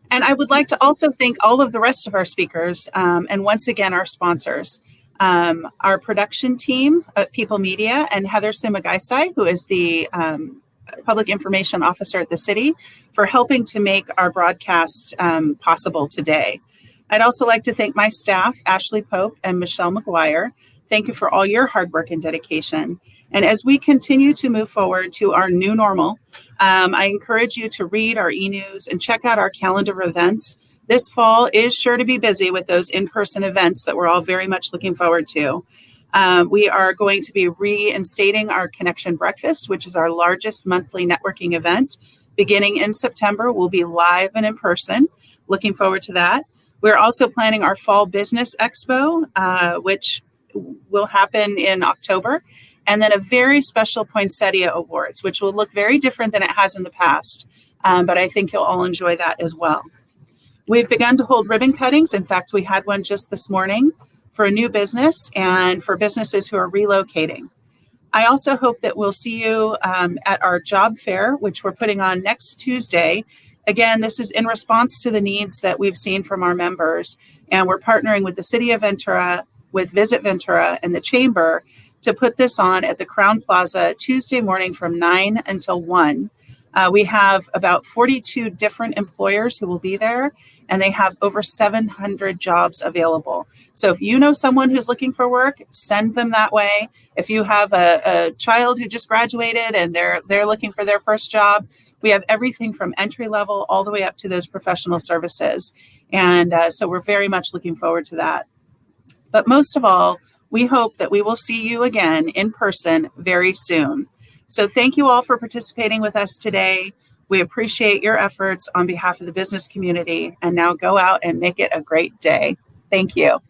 D: And I would like to also thank all of the rest of our speakers, and once again, our sponsors, our production team at People Media, and Heather Sumagaisai, who is the Public Information Officer at the city, for helping to make our broadcast possible today. I'd also like to thank my staff, Ashley Pope and Michelle McGuire. Thank you for all your hard work and dedication. And as we continue to move forward to our new normal, I encourage you to read our e-news and check out our calendar of events. This fall is sure to be busy with those in-person events that we're all very much looking forward to. We are going to be reinstating our Connection Breakfast, which is our largest monthly networking event. Beginning in September, we'll be live and in person. Looking forward to that. We're also planning our Fall Business Expo, which will happen in October. And then a very special Poinsettia Awards, which will look very different than it has in the past. But I think you'll all enjoy that as well. We've begun to hold ribbon cuttings. In fact, we had one just this morning for a new business and for businesses who are relocating. I also hope that we'll see you at our job fair, which we're putting on next Tuesday. Again, this is in response to the needs that we've seen from our members. And we're partnering with the City of Ventura, with Visit Ventura and the Chamber to put this on at the Crown Plaza Tuesday morning from 9 until 1. We have about 42 different employers who will be there, and they have over 700 jobs available. So if you know someone who's looking for work, send them that way. If you have a child who just graduated and they're looking for their first job, we have everything from entry level all the way up to those professional services. And so we're very much looking forward to that. But most of all, we hope that we will see you again in person very soon. So thank you all for participating with us today. We appreciate your efforts on behalf of the business community, and now go out and make it a great day. Thank you.